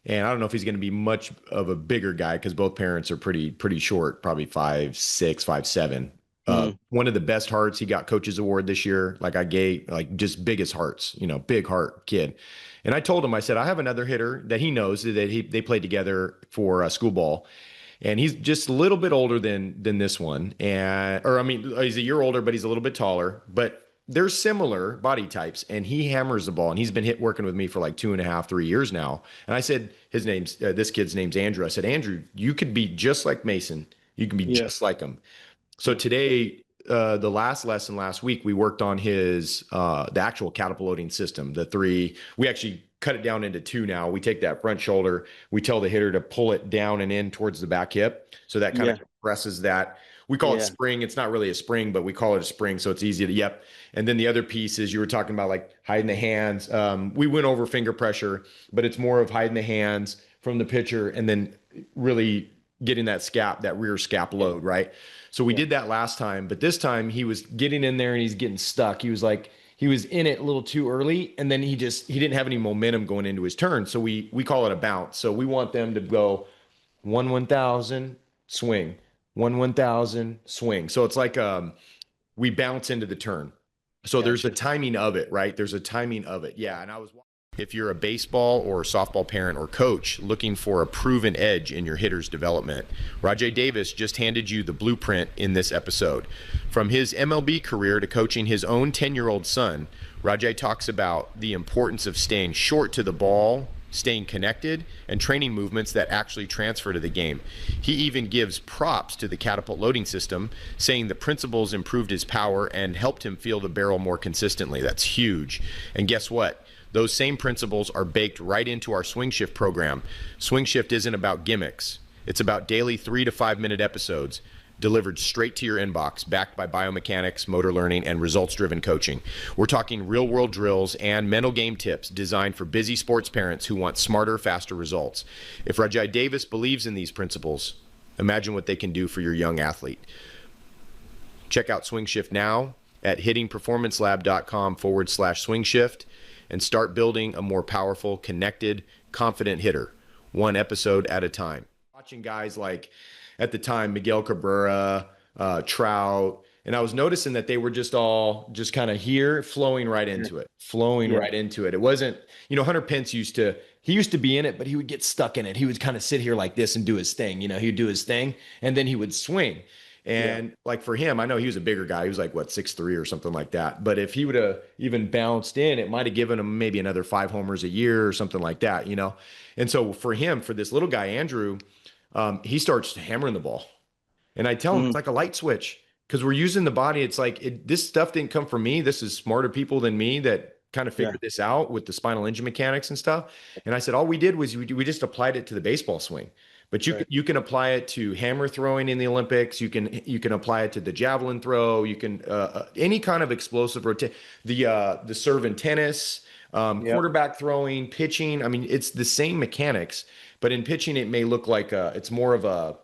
Speaker 1: And I don't know if he's going to be much of a bigger guy because both parents are pretty short, probably 5'6", 5'7".
Speaker 2: Mm,
Speaker 1: One of the best hearts. He got coach's award this year. Like I gave like just biggest hearts, big heart kid. And I told him, I said, I have another hitter that he knows that they played together for school ball. And he's just a little bit older than this one, or I mean, he's a year older, but he's a little bit taller. But they're similar body types, and he hammers the ball. And he's been working with me for like 2.5, 3 years now. And I said, this kid's name's Andrew. I said, Andrew, you could be just like Mason. You can be
Speaker 2: yeah.
Speaker 1: just like him. So
Speaker 2: Yeah.
Speaker 1: today, the last lesson last week, we worked on the actual catapult loading system. The three, we actually cut it down into two now. We take that front shoulder, we tell the hitter to pull it down and in towards the back hip. So that kind of
Speaker 2: Yeah.
Speaker 1: compresses that. We call it
Speaker 2: Yeah.
Speaker 1: spring. It's not really a spring, but we call it a spring. So it's easy to, yep. And then the other piece is you were talking about like hiding the hands. We went over finger pressure, but it's more of hiding the hands from the pitcher and then really getting that rear scap
Speaker 2: Yeah.
Speaker 1: load, right? So we
Speaker 2: Yeah.
Speaker 1: did that last time, but this time he was getting in there and he's getting stuck. He was in it a little too early, and then he didn't have any momentum going into his turn. So we call it a bounce. So we want them to go 1,000 swing, 1,000 swing. So it's like we bounce into the turn. So there's a
Speaker 2: Gotcha.
Speaker 1: timing of it, right? There's a timing of it. Yeah. And if you're a baseball or softball parent or coach looking for a proven edge in your hitter's development, Rajai Davis just handed you the blueprint in this episode. From his MLB career to coaching his own 10-year-old son, Rajai talks about the importance of staying short to the ball, staying connected, and training movements that actually transfer to the game. He even gives props to the Catapult Loading System, saying the principles improved his power and helped him feel the barrel more consistently. That's huge. And guess what? Those same principles are baked right into our Swing Shift program. Swing Shift isn't about gimmicks. It's about daily 3 to 5 minute episodes delivered straight to your inbox, backed by biomechanics, motor learning, and results-driven coaching. We're talking real-world drills and mental game tips designed for busy sports parents who want smarter, faster results. If Rajai Davis believes in these principles, imagine what they can do for your young athlete. Check out Swing Shift now at hittingperformancelab.com/swing shift and start building a more powerful, connected, confident hitter, one episode at a time. Watching guys like, at the time, Miguel Cabrera, Trout, and I was noticing that they were just kind of here, flowing right
Speaker 2: Yeah.
Speaker 1: into it, flowing
Speaker 2: Yeah.
Speaker 1: right into it. It wasn't, Hunter Pence used to be in it, but he would get stuck in it. He would kind of sit here like this and do his thing. He would do his thing, and then he would swing.
Speaker 2: Yeah.
Speaker 1: And like for him, I know he was a bigger guy. He was like, what, 6'3" or something like that. But if he would have even bounced in, it might have given him maybe another 5 homers a year or something like that. And so for him, for this little guy, Andrew, he starts hammering the ball. And I tell him
Speaker 2: Mm,
Speaker 1: it's like a light switch because we're using the body. It's like this stuff didn't come from me. This is smarter people than me that kind of
Speaker 2: yeah.
Speaker 1: figured this out with the spinal engine mechanics and stuff. And I said, all we did was we just applied it to the baseball swing. But
Speaker 2: Right.
Speaker 1: you can apply it to hammer throwing in the Olympics. You can apply it to the javelin throw. You can any kind of explosive rotate. The serve in tennis,
Speaker 2: Yep.
Speaker 1: quarterback throwing, pitching. I mean, it's the same mechanics, but in pitching it may look like it's more of a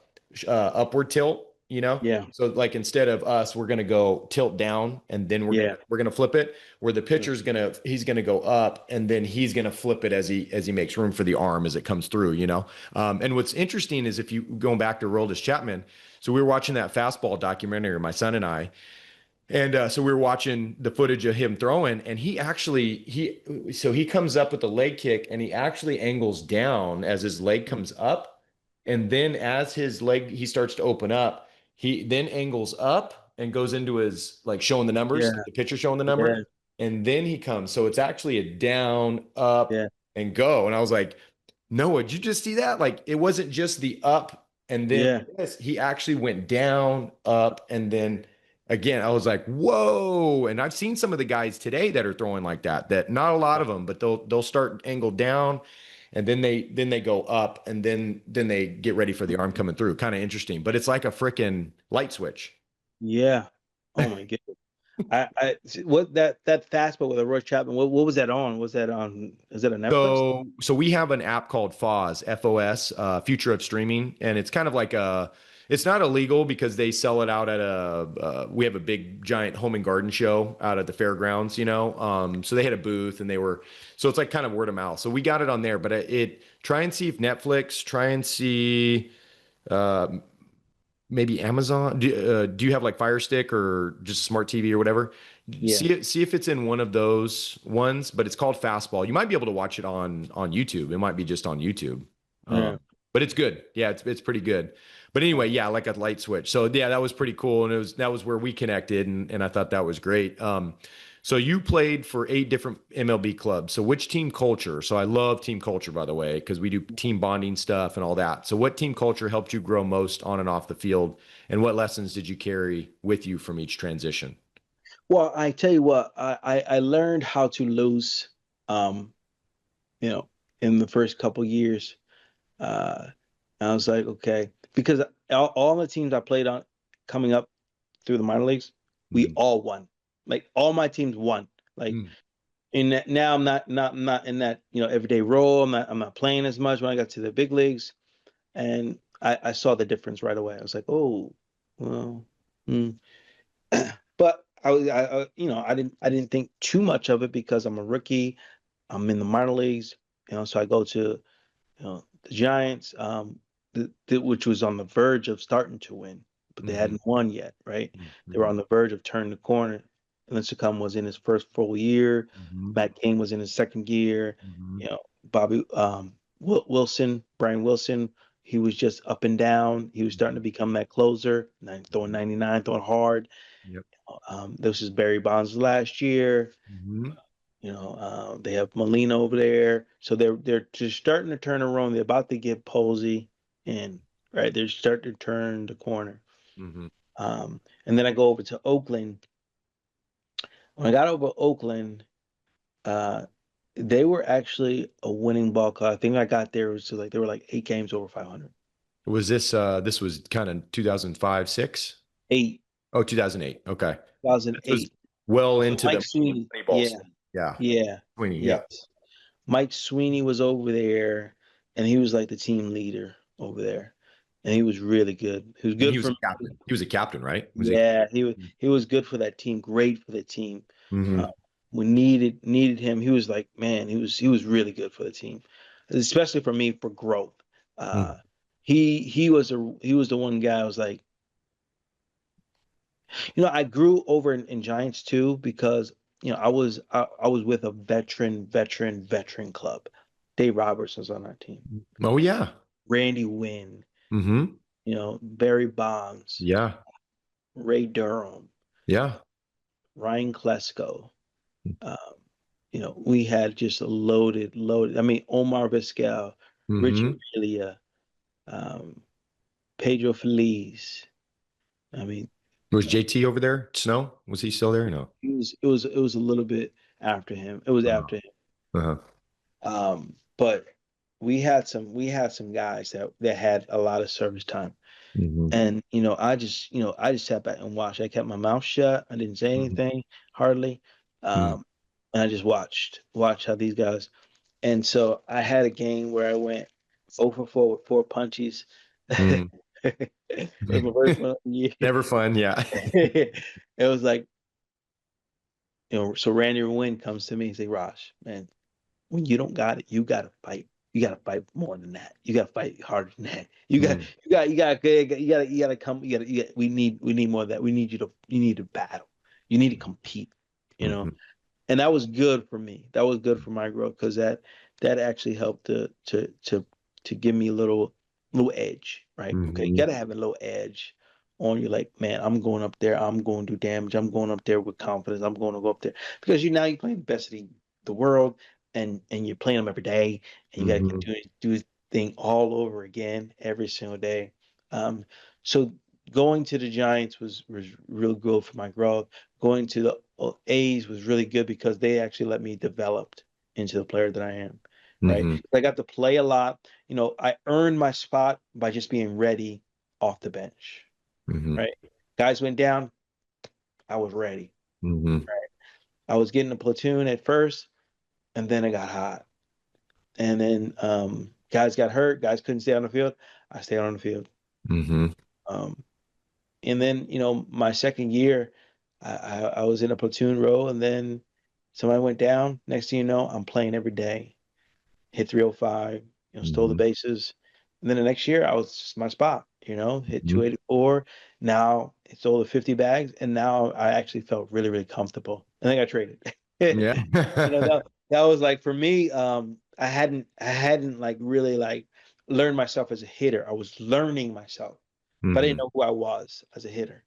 Speaker 1: upward tilt. you know?
Speaker 2: Yeah.
Speaker 1: So like instead of us, we're gonna go tilt down and then
Speaker 2: Yeah.
Speaker 1: we're gonna flip it, where the pitcher's gonna he's gonna go up and then he's gonna flip it as he makes room for the arm as it comes through, you know? And what's interesting is if you going back to Roldis Chapman, so we were watching that fastball documentary, my son and I, and so we were watching the footage of him throwing, and he comes up with the leg kick, and he actually angles down as his leg comes up, and then as his leg he starts to open up, he then angles up and goes into his like showing the numbers,
Speaker 2: Yeah.
Speaker 1: the pitcher showing the numbers,
Speaker 2: Yeah.
Speaker 1: and then he comes. So it's actually a down, up,
Speaker 2: Yeah.
Speaker 1: and go. And I was like, Noah, did you just see that? Like it wasn't just the up and then
Speaker 2: Yeah.
Speaker 1: this. He actually went down, up, and then again. I was like, whoa. And I've seen some of the guys today that are throwing like that, that not a lot of them, but they'll start angled down and then they go up and then they get ready for the arm coming through. Kind of interesting. But it's like a freaking light switch.
Speaker 2: Yeah. Oh my goodness. What that fastball with a Roy Chapman, what was that on? Was that on, is it a Netflix?
Speaker 1: So we have an app called FOS, FOS, Future of Streaming, and it's kind of like it's not illegal because they sell it out at we have a big giant home and garden show out at the fairgrounds, you know. So they had a booth and so it's like kind of word of mouth. So we got it on there, but try and see if Netflix, try and see, uh, maybe Amazon. Do you have like Fire Stick or just smart TV or whatever?
Speaker 2: Yeah.
Speaker 1: See if it's in one of those ones, but it's called Fastball. You might be able to watch it on YouTube. It might be just on YouTube.
Speaker 2: Yeah.
Speaker 1: But it's good. Yeah, it's pretty good. But anyway, yeah, like a light switch. So yeah, that was pretty cool, and that was where we connected, and I thought that was great. So you played for 8 different MLB clubs. So which team culture? So I love team culture, by the way, because we do team bonding stuff and all that. So what team culture helped you grow most on and off the field, and what lessons did you carry with you from each transition?
Speaker 2: Well, I tell you what, I learned how to lose, um, you know, in the first couple years. Uh, I was like, okay, because all the teams I played on coming up through the minor leagues, we
Speaker 1: Mhm.
Speaker 2: all won. Like all my teams won. Like
Speaker 1: Mm.
Speaker 2: in that now I'm not in that, everyday role. I'm not playing as much when I got to the big leagues, and I saw the difference right away. I was like, oh, well, hmm. But I didn't think too much of it because I'm a rookie. I'm in the minor leagues, so I go to the Giants, which was on the verge of starting to win, but they
Speaker 1: Mhm.
Speaker 2: hadn't won yet, right? They were
Speaker 1: Mhm.
Speaker 2: on the verge of turning the corner. And Lincecum was in his first full year.
Speaker 1: Mhm.
Speaker 2: Matt King was in his second year.
Speaker 1: Mhm.
Speaker 2: Bobby Wilson, Brian Wilson, he was just up and down. He was starting to become that closer, throwing 99, throwing hard.
Speaker 1: Yep.
Speaker 2: This is Barry Bonds last year.
Speaker 1: Mhm.
Speaker 2: They have Molina over there, so they're just starting to turn around. They're about to get Posey in, right? They're starting to turn the corner.
Speaker 1: Mhm.
Speaker 2: And then I go over to Oakland. When I got over to Oakland, uh, they were actually a winning ball club. I think I got there was like they were like 8 games over 500.
Speaker 1: Was this was kind of 2005, 6?
Speaker 2: Eight,
Speaker 1: Oh, 2008. Okay. This was
Speaker 2: 2008.
Speaker 1: well
Speaker 2: So
Speaker 1: into
Speaker 2: Mike
Speaker 1: the
Speaker 2: Sweeney,
Speaker 1: Moneyball
Speaker 2: yeah,
Speaker 1: scene. Yeah.
Speaker 2: yeah,
Speaker 1: Sweeney,
Speaker 2: yes.
Speaker 1: yeah.
Speaker 2: Mike Sweeney was over there, and he was like the team leader over there, and he was really good. He was
Speaker 1: And
Speaker 2: good
Speaker 1: he was
Speaker 2: for
Speaker 1: a
Speaker 2: me.
Speaker 1: captain. He was a captain, right? Was he?
Speaker 2: Yeah, he was good for that team. Great for the team. Uh,
Speaker 1: Mm-hmm.
Speaker 2: we needed him. He was like, man, he was really good for the team, especially for me for growth. Uh, he was the one guy I was like, I grew over in Giants too because I was with a veteran club. Dave Roberts was on our team.
Speaker 1: Oh yeah.
Speaker 2: Randy Wynn,
Speaker 1: Mm-hmm.
Speaker 2: Barry Bonds,
Speaker 1: Yeah.
Speaker 2: Ray Durham,
Speaker 1: Yeah.
Speaker 2: Ryan Klesko. Um, we had just a loaded. I mean, Omar Vizquel, Richie
Speaker 1: Mm-hmm.
Speaker 2: Amelia, um, Pedro Feliz. I mean,
Speaker 1: Was JT over there? Snow? Was he still there? No.
Speaker 2: it was a little bit after him. It was
Speaker 1: Uh-huh.
Speaker 2: after him.
Speaker 1: Uh-huh.
Speaker 2: But we had some guys that had a lot of service time.
Speaker 1: Mm-hmm.
Speaker 2: And I just sat back and watched. I kept my mouth shut. I didn't say
Speaker 1: Mm-hmm.
Speaker 2: anything hardly. And I just watched how these guys. And so I had a game where I went 0 for 4 with 4 punchies.
Speaker 1: Mm-hmm.
Speaker 2: It was my first one of the year.
Speaker 1: Never fun. Yeah.
Speaker 2: It was like, so Randy Wynn comes to me and say, Raj, man, when you don't got it, you gotta fight. You gotta fight more than that. You gotta fight harder than that.
Speaker 1: Mm,
Speaker 2: You gotta come. We need more of that. You need to battle. You need to compete. You know,
Speaker 1: mhm,
Speaker 2: and that was good for me. That was good for my growth because that actually helped to give me a little edge, right? Okay, you
Speaker 1: mhm,
Speaker 2: gotta have a little edge on you. Like, man, I'm going up there. I'm going to do damage. I'm going up there with confidence. I'm going to go up there because you're playing the best of the world, and you're playing them every day, and you gotta
Speaker 1: mhm,
Speaker 2: do this thing all over again every single day. Um, so going to the Giants was real good for my growth. Going to the A's was really good because they actually let me develop into the player that I am, right?
Speaker 1: mhm,
Speaker 2: I got to play a lot. I earned my spot by just being ready off the bench,
Speaker 1: mhm,
Speaker 2: right? Guys went down, I was ready.
Speaker 1: mhm,
Speaker 2: I was getting a platoon at first, and then it got hot. And then guys got hurt, guys couldn't stay on the field. I stayed on the field.
Speaker 1: mhm,
Speaker 2: Um, And then, my second year, I was in a platoon role, and then somebody went down. Next thing you know, I'm playing every day. Hit 305, stole the
Speaker 1: mhm,
Speaker 2: bases. And then the next year, I was just my spot, hit
Speaker 1: mhm.
Speaker 2: 284. Now it's all the 50 bags, and now I actually felt really, really comfortable. And then I got traded.
Speaker 1: Yeah.
Speaker 2: That was like for me, I hadn't like really like learned myself as a hitter. I was learning myself, but I didn't
Speaker 1: Mhm,
Speaker 2: know who I was as a hitter.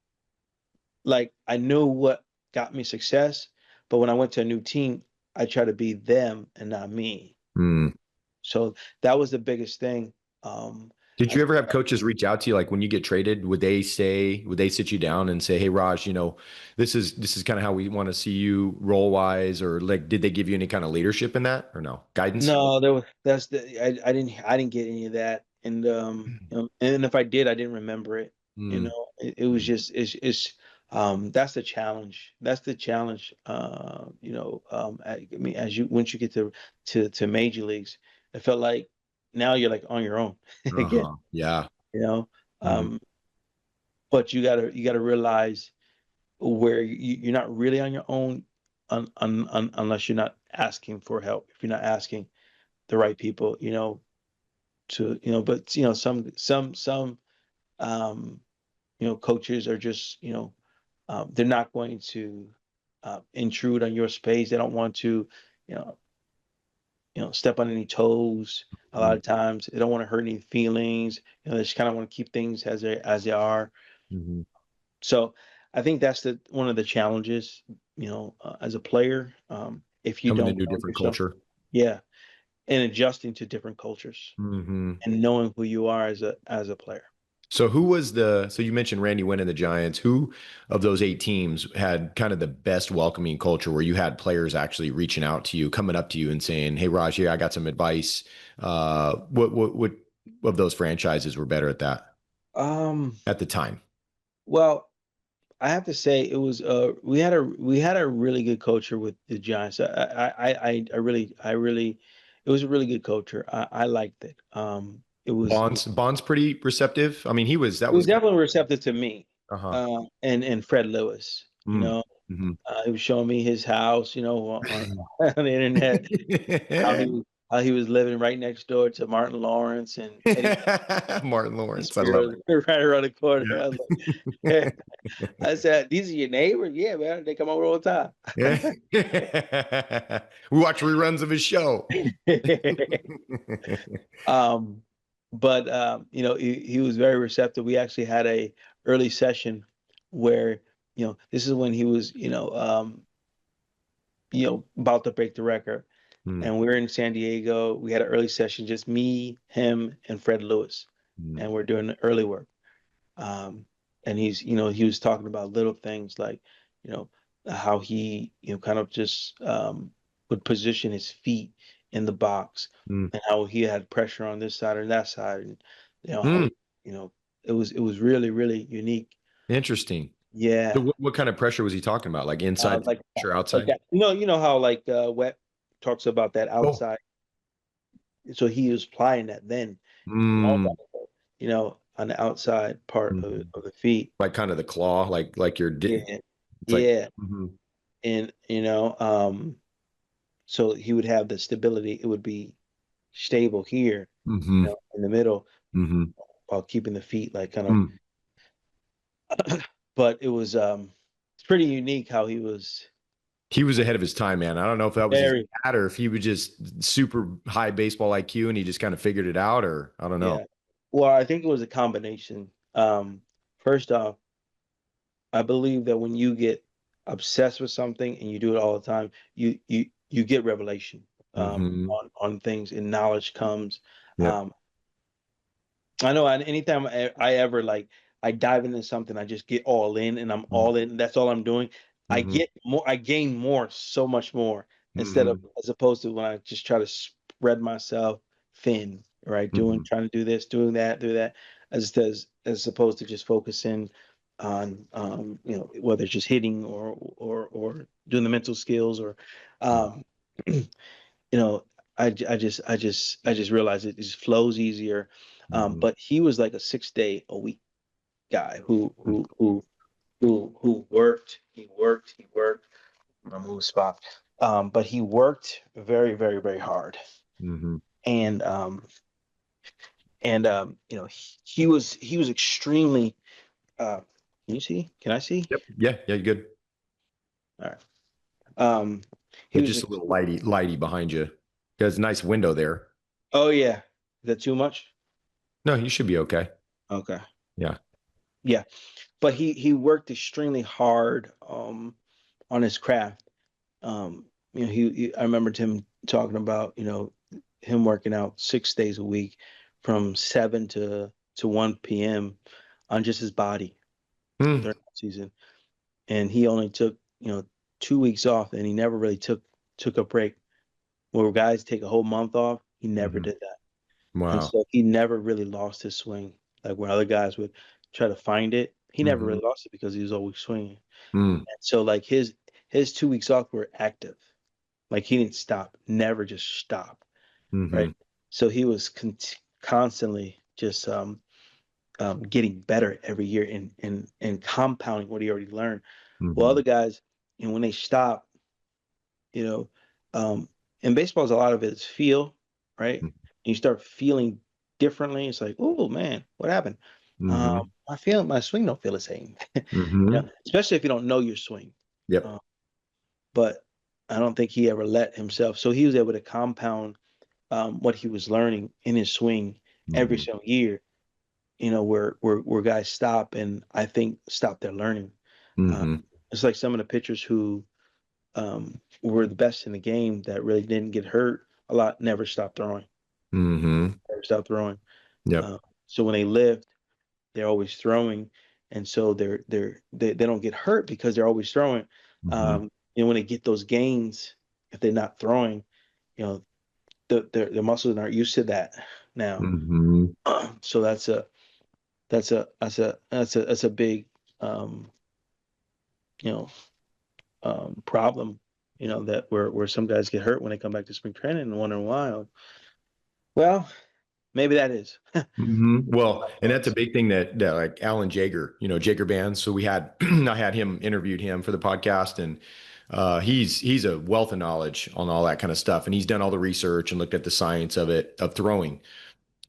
Speaker 2: Like I knew what got me success, but when I went to a new team, I try to be them and not me.
Speaker 1: mm.
Speaker 2: So that was the biggest thing. Um,
Speaker 1: Did you
Speaker 2: as
Speaker 1: ever have coaches reach out to you, like when you get traded, would they sit you down and say, "Hey, Raj, this is kind of how we want to see you role wise," or like, did they give you any kind of leadership in that, or no guidance?
Speaker 2: No, there was that's the I didn't get any of that, and and if I did, I didn't remember it.
Speaker 1: Mm,
Speaker 2: It was
Speaker 1: mm,
Speaker 2: just it's that's the challenge. That's the challenge. I mean, as you once you get to major leagues, it felt like now you're like on your own again.
Speaker 1: uh-huh. Yeah.
Speaker 2: You know,
Speaker 1: Mm,
Speaker 2: um, but you gotta realize where you're not really on your own unless you're not asking for help. If you're not asking the right people, but some coaches are just they're not going to intrude on your space. They don't want to you know step on any toes. A lot
Speaker 1: mm,
Speaker 2: of times they don't want to hurt any feelings. They just kind of want to keep things as they are.
Speaker 1: mhm.
Speaker 2: So I think that's the one of the challenges, as a player, if you
Speaker 1: Coming
Speaker 2: don't
Speaker 1: into a
Speaker 2: know
Speaker 1: different
Speaker 2: yourself.
Speaker 1: culture.
Speaker 2: Yeah, and adjusting to different cultures
Speaker 1: Hmm.
Speaker 2: and knowing who you are as a player.
Speaker 1: So so you mentioned Randy Wynn and the Giants. Who of those 8 teams had kind of the best welcoming culture where you had players actually reaching out to you, coming up to you and saying, "Hey, Raj, here, I got some advice." What of those franchises were better at that
Speaker 2: Um,
Speaker 1: at the time?
Speaker 2: well, I have to say it was we had a really good culture with the Giants. I really it was a really good culture. I liked it.
Speaker 1: Bonds pretty receptive. I mean, that
Speaker 2: It was
Speaker 1: was kind
Speaker 2: definitely receptive to me.
Speaker 1: uh-huh.
Speaker 2: And Fred Lewis,
Speaker 1: Mm. Hmm.
Speaker 2: he was showing me his house, on the internet, how he was living right next door to Martin Lawrence and Eddie
Speaker 1: Martin Lawrence. I love
Speaker 2: Spears right around the corner.
Speaker 1: it.
Speaker 2: I was like, I said, "These are your neighbors?" Yeah, man. They come over all the
Speaker 1: Yeah. We watch reruns of his show.
Speaker 2: time. Um, but he was very receptive. We actually had a early session where this is when he was about to break the record,
Speaker 1: Mm,
Speaker 2: and we were in San Diego. We had an early session, just me, him, and Fred Lewis,
Speaker 1: mm,
Speaker 2: and we're doing the early work. Um, and he was talking about little things like, you know, how he, kind of just would position his feet in the box,
Speaker 1: mm,
Speaker 2: and how he had pressure on this side or that side, and how
Speaker 1: mm.
Speaker 2: you know, it was really, really unique.
Speaker 1: Interesting. So
Speaker 2: Yeah,
Speaker 1: what kind of pressure was he talking about? Like inside
Speaker 2: like
Speaker 1: pressure,
Speaker 2: like
Speaker 1: outside?
Speaker 2: that. How like Wet talks about that
Speaker 1: Oh.
Speaker 2: outside. So he was applying that then, and all
Speaker 1: Mm,
Speaker 2: that. on the outside part
Speaker 1: Mhm.
Speaker 2: of the feet.
Speaker 1: Like kind of the claw, like you're,
Speaker 2: Yeah,
Speaker 1: it's like,
Speaker 2: yeah,
Speaker 1: hmm
Speaker 2: and so he would have the stability. It would be stable here,
Speaker 1: hmm
Speaker 2: in the middle,
Speaker 1: hmm
Speaker 2: while keeping the feet like kind of.
Speaker 1: mm.
Speaker 2: But it's pretty unique how he was
Speaker 1: He was ahead of his time, man. I don't know if that was his
Speaker 2: very,
Speaker 1: dad or if he was just super high baseball IQ and he just kind of figured it out, or I don't know.
Speaker 2: yeah. Well, I think it was a combination. First off, I believe that when you get obsessed with something and you do it all the time, you get revelation
Speaker 1: Hmm
Speaker 2: on things, and knowledge comes.
Speaker 1: Yep.
Speaker 2: Um, I know, anytime I ever like I dive into something, I just get all in and I'm all in. That's all I'm doing.
Speaker 1: hmm
Speaker 2: I gain more, so much more, instead of,
Speaker 1: hmm
Speaker 2: as opposed to when I just try to spread myself thin, right?
Speaker 1: hmm
Speaker 2: Trying to do this, doing that, do that, as opposed to just focusing on, whether it's just hitting or doing the mental skills, or um, you know, I just realized it just flows easier.
Speaker 1: hmm
Speaker 2: But he was like a 6 day a week guy who worked. He worked. I'm gonna move spot. But he worked very, very, very hard,
Speaker 1: hmm
Speaker 2: and he was extremely. Can you see? Can I see?
Speaker 1: Yep. Yeah. Yeah. You're good.
Speaker 2: All right. Um, he
Speaker 1: Yeah.
Speaker 2: was.
Speaker 1: Just a little lighty behind you. There's a nice window there.
Speaker 2: Oh yeah. Is that too much?
Speaker 1: No, you should be okay.
Speaker 2: Okay.
Speaker 1: Yeah.
Speaker 2: Yeah. But he worked extremely hard on his craft. I remembered him talking about, him working out 6 days a week from 7 to 1 p.m. on just his body
Speaker 1: Mm,
Speaker 2: during the season. And he only took, 2 weeks off, and he never really took a break. Where guys take a whole month off, he never
Speaker 1: hmm
Speaker 2: did that. And
Speaker 1: Wow.
Speaker 2: so he never really lost his swing. Like where other guys would try to find it, he never
Speaker 1: hmm
Speaker 2: really lost it because he was always swinging.
Speaker 1: mm,
Speaker 2: And so like his 2 weeks off were active. Like he didn't stop, never just stop, right?
Speaker 1: hmm
Speaker 2: So he was constantly just getting better every year, and compounding what he already learned. Well,
Speaker 1: hmm
Speaker 2: other guys, when they stop, you know, um, in baseball, a lot of it is feel, right? And you start feeling differently. It's like, oh man, what happened?
Speaker 1: hmm
Speaker 2: My swing don't feel the same,
Speaker 1: hmm
Speaker 2: especially if you don't know your swing.
Speaker 1: Yep.
Speaker 2: Uh, but I don't think he ever let himself. So he was able to compound what he was learning in his swing every
Speaker 1: hmm
Speaker 2: single year. Where guys stop, and I think stop their learning. Uh,
Speaker 1: hmm
Speaker 2: it's like some of the pitchers who were the best in the game that really didn't get hurt a lot, never stopped throwing,
Speaker 1: hmm
Speaker 2: never stopped throwing.
Speaker 1: Yep.
Speaker 2: Uh, so when they lift, they're always throwing, and so they don't get hurt because they're always throwing.
Speaker 1: hmm
Speaker 2: When they get those gains, if they're not throwing, you know, their muscles aren't used to that now.
Speaker 1: hmm
Speaker 2: So that's a big um, you know problem. That where some guys get hurt when they come back to spring training and wondering why. Well, maybe that is.
Speaker 1: Well, and that's a big thing that like Alan Jaeger, Jaeger bands. So we had I had him interviewed him for the podcast, and he's a wealth of knowledge on all that kind of stuff, and he's done all the research and looked at the science of throwing.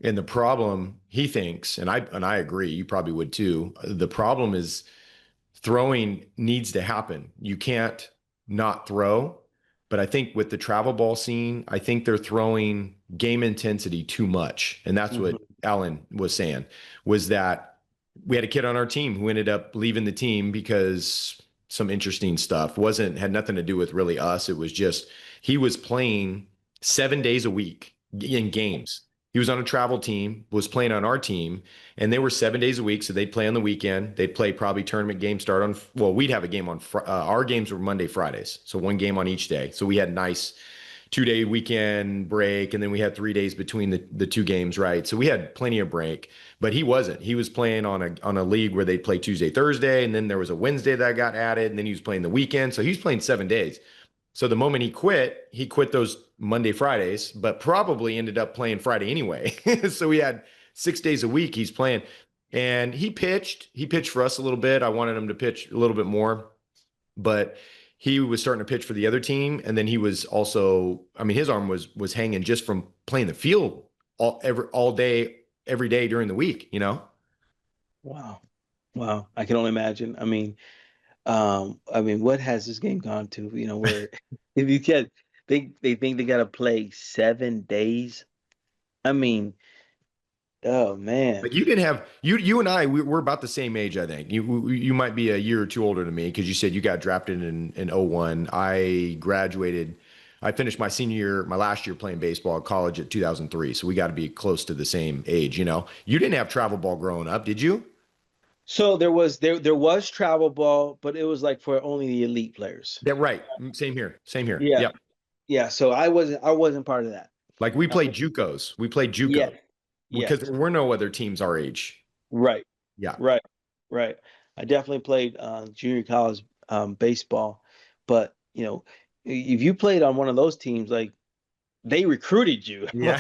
Speaker 1: And the problem he thinks, and I agree, you probably would too. The problem is throwing needs to happen. You can't not throw. But I think with the travel ball scene, I think they're throwing game intensity too much. And that's what
Speaker 2: Mhm.
Speaker 1: Alan was saying, was that we had a kid on our team who ended up leaving the team because some interesting stuff had nothing to do with really us. It was just he was playing 7 days a week in games. He was on a travel team, was playing on our team, and they were 7 days a week. So they'd play on the weekend. They'd play probably tournament games start on, well, we'd have a game on, our games were Monday, Fridays. So one game on each day. So we had nice 2 day weekend break. And then we had 3 days between the two games, right? So we had plenty of break, but he wasn't. He was playing on a league where they'd play Tuesday, Thursday. And then there was a Wednesday that got added. And then he was playing the weekend. So he was playing 7 days. So the moment he quit those Monday, Fridays, but probably ended up playing Friday anyway. So we had 6 days a week he's playing. And he pitched. He pitched for us a little bit. I wanted him to pitch a little bit more, but he was starting to pitch for the other team. And then he was also, I mean, his arm was hanging just from playing the field all day, every day during the week, you know?
Speaker 2: Wow. Wow. I can only imagine. I mean, what has this game gone to? Where if you get they think they gotta play 7 days. I mean, oh man.
Speaker 1: Like you can have you and I we're about the same age, I think. You might be a year or two older than me because you said you got drafted in '01. I graduated. I finished my senior year, my last year playing baseball at college at 2003. So we got to be close to the same age, you know. You didn't have travel ball growing up, did you?
Speaker 2: So there was travel ball, but it was like for only the elite players.
Speaker 1: Yeah, right. Same here. Same here.
Speaker 2: Yeah,
Speaker 1: Yep.
Speaker 2: yeah. So I wasn't part of that.
Speaker 1: Like we
Speaker 2: Uh,
Speaker 1: played JUCOs. We played
Speaker 2: yeah,
Speaker 1: JUCO because
Speaker 2: yes,
Speaker 1: there were no other teams our age.
Speaker 2: right,
Speaker 1: Yeah.
Speaker 2: right, right. I definitely played junior college baseball, but if you played on one of those teams, like they recruited you.
Speaker 1: Yeah.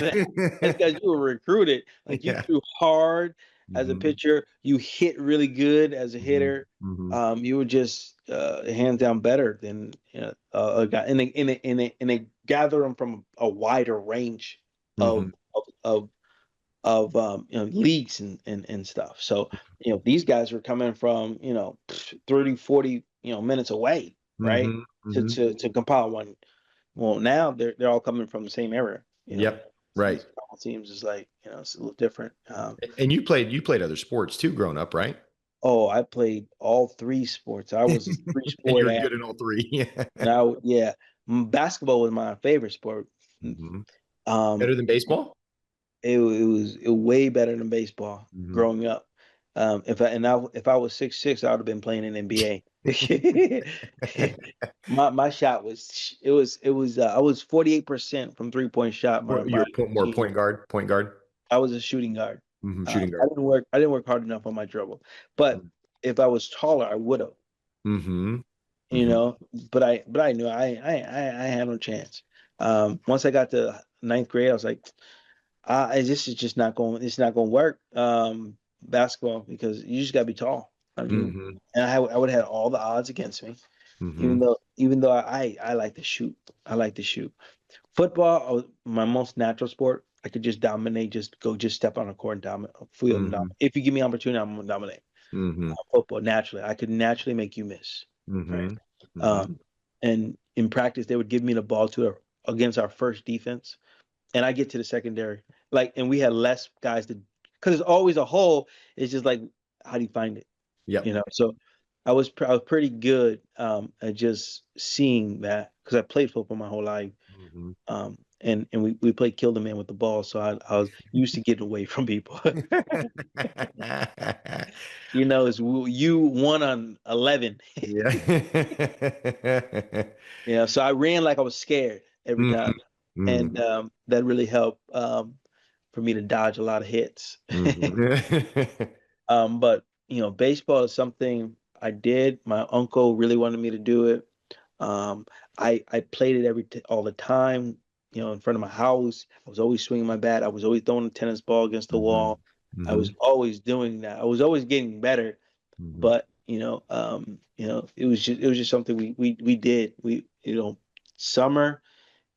Speaker 2: That's because you were recruited. Like you
Speaker 1: Yeah.
Speaker 2: threw hard as a
Speaker 1: Hmm.
Speaker 2: pitcher, you hit really good as a
Speaker 1: Hmm.
Speaker 2: hitter.
Speaker 1: Hmm.
Speaker 2: You were just hands down better than a guy, and they gather them from a wider range of
Speaker 1: Hmm.
Speaker 2: leagues and stuff. So these guys were coming from 30, 40 minutes away, right?
Speaker 1: Hmm.
Speaker 2: To
Speaker 1: Hmm.
Speaker 2: to to compile one. Well, now they're all coming from the same area.
Speaker 1: Yep.
Speaker 2: So
Speaker 1: Right.
Speaker 2: these couple teams is like it's a little different.
Speaker 1: And you played other sports too growing up, right?
Speaker 2: Oh, I played all three sports. I was a three
Speaker 1: And
Speaker 2: sport
Speaker 1: you're
Speaker 2: athlete.
Speaker 1: good in all three.
Speaker 2: Now, yeah, basketball was my favorite sport.
Speaker 1: Hmm.
Speaker 2: Um,
Speaker 1: Better than baseball?
Speaker 2: it was way better than baseball
Speaker 1: Hmm.
Speaker 2: growing up. If I was 6'6", I would have been playing in NBA. My shot was I was 48% from 3-point shot my
Speaker 1: You're more
Speaker 2: senior
Speaker 1: point
Speaker 2: year.
Speaker 1: guard, point guard.
Speaker 2: I was a shooting guard.
Speaker 1: Shooting
Speaker 2: I
Speaker 1: guard.
Speaker 2: didn't work hard enough on my dribble, but if I was taller, I would have.
Speaker 1: Mm-hmm.
Speaker 2: You
Speaker 1: Hmm.
Speaker 2: know, but I knew I had no chance. Once I got to ninth grade, I was like, this is just not going. It's not going to work. Basketball because you just got to be tall. I mean,
Speaker 1: Hmm.
Speaker 2: and I would have had all the odds against me.
Speaker 1: Hmm.
Speaker 2: Even though I like to shoot. I like to shoot. Football, my most natural sport. I could just dominate. Just step on a court and dominate, field and
Speaker 1: Hmm.
Speaker 2: dominate. If you give me opportunity, I'm gonna dominate.
Speaker 1: Hmm.
Speaker 2: Football naturally, I could naturally make you miss. Right.
Speaker 1: Hmm. Hmm.
Speaker 2: Um, and in practice, they would give me the ball against our first defense, and I get to the secondary. And we had less guys because it's always a hole. It's just like, how do you find it?
Speaker 1: Yep.
Speaker 2: So I was pretty good at just seeing that because I played football my whole life.
Speaker 1: Hmm.
Speaker 2: And we played kill the man with the ball, so I was used to getting away from people. It's you 1 on 11.
Speaker 1: Yeah.
Speaker 2: So I ran like I was scared every
Speaker 1: Hmm.
Speaker 2: time, and that really helped for me to dodge a lot of hits.
Speaker 1: Hmm.
Speaker 2: But baseball is something I did. My uncle really wanted me to do it. Um, I played it all the time. In front of my house. I was always swinging my bat. I was always throwing a tennis ball against the
Speaker 1: Hmm.
Speaker 2: wall. I was
Speaker 1: Hmm.
Speaker 2: always doing that. I was always getting better.
Speaker 1: Hmm.
Speaker 2: But it was just something we did. Summer.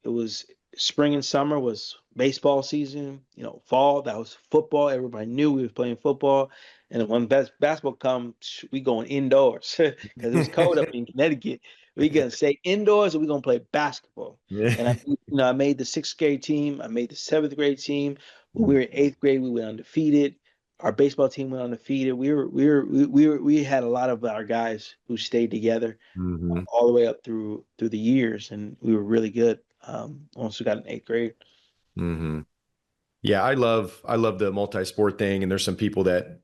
Speaker 2: It was spring and summer was baseball season. Fall that was football. Everybody knew we was playing football. And then when basketball comes, we going indoors because it was cold up in Connecticut. We gonna stay indoors and we gonna play basketball. And
Speaker 1: Yeah.
Speaker 2: I made the sixth grade team. I made the seventh grade team. When we were in eighth grade, we went undefeated. Our baseball team went undefeated. We had a lot of our guys who stayed together
Speaker 1: Hmm.
Speaker 2: all the way up through the years, and we were really good. Once we got in eighth grade.
Speaker 1: Hmm. Yeah, I love the multi-sport thing, and there's some people that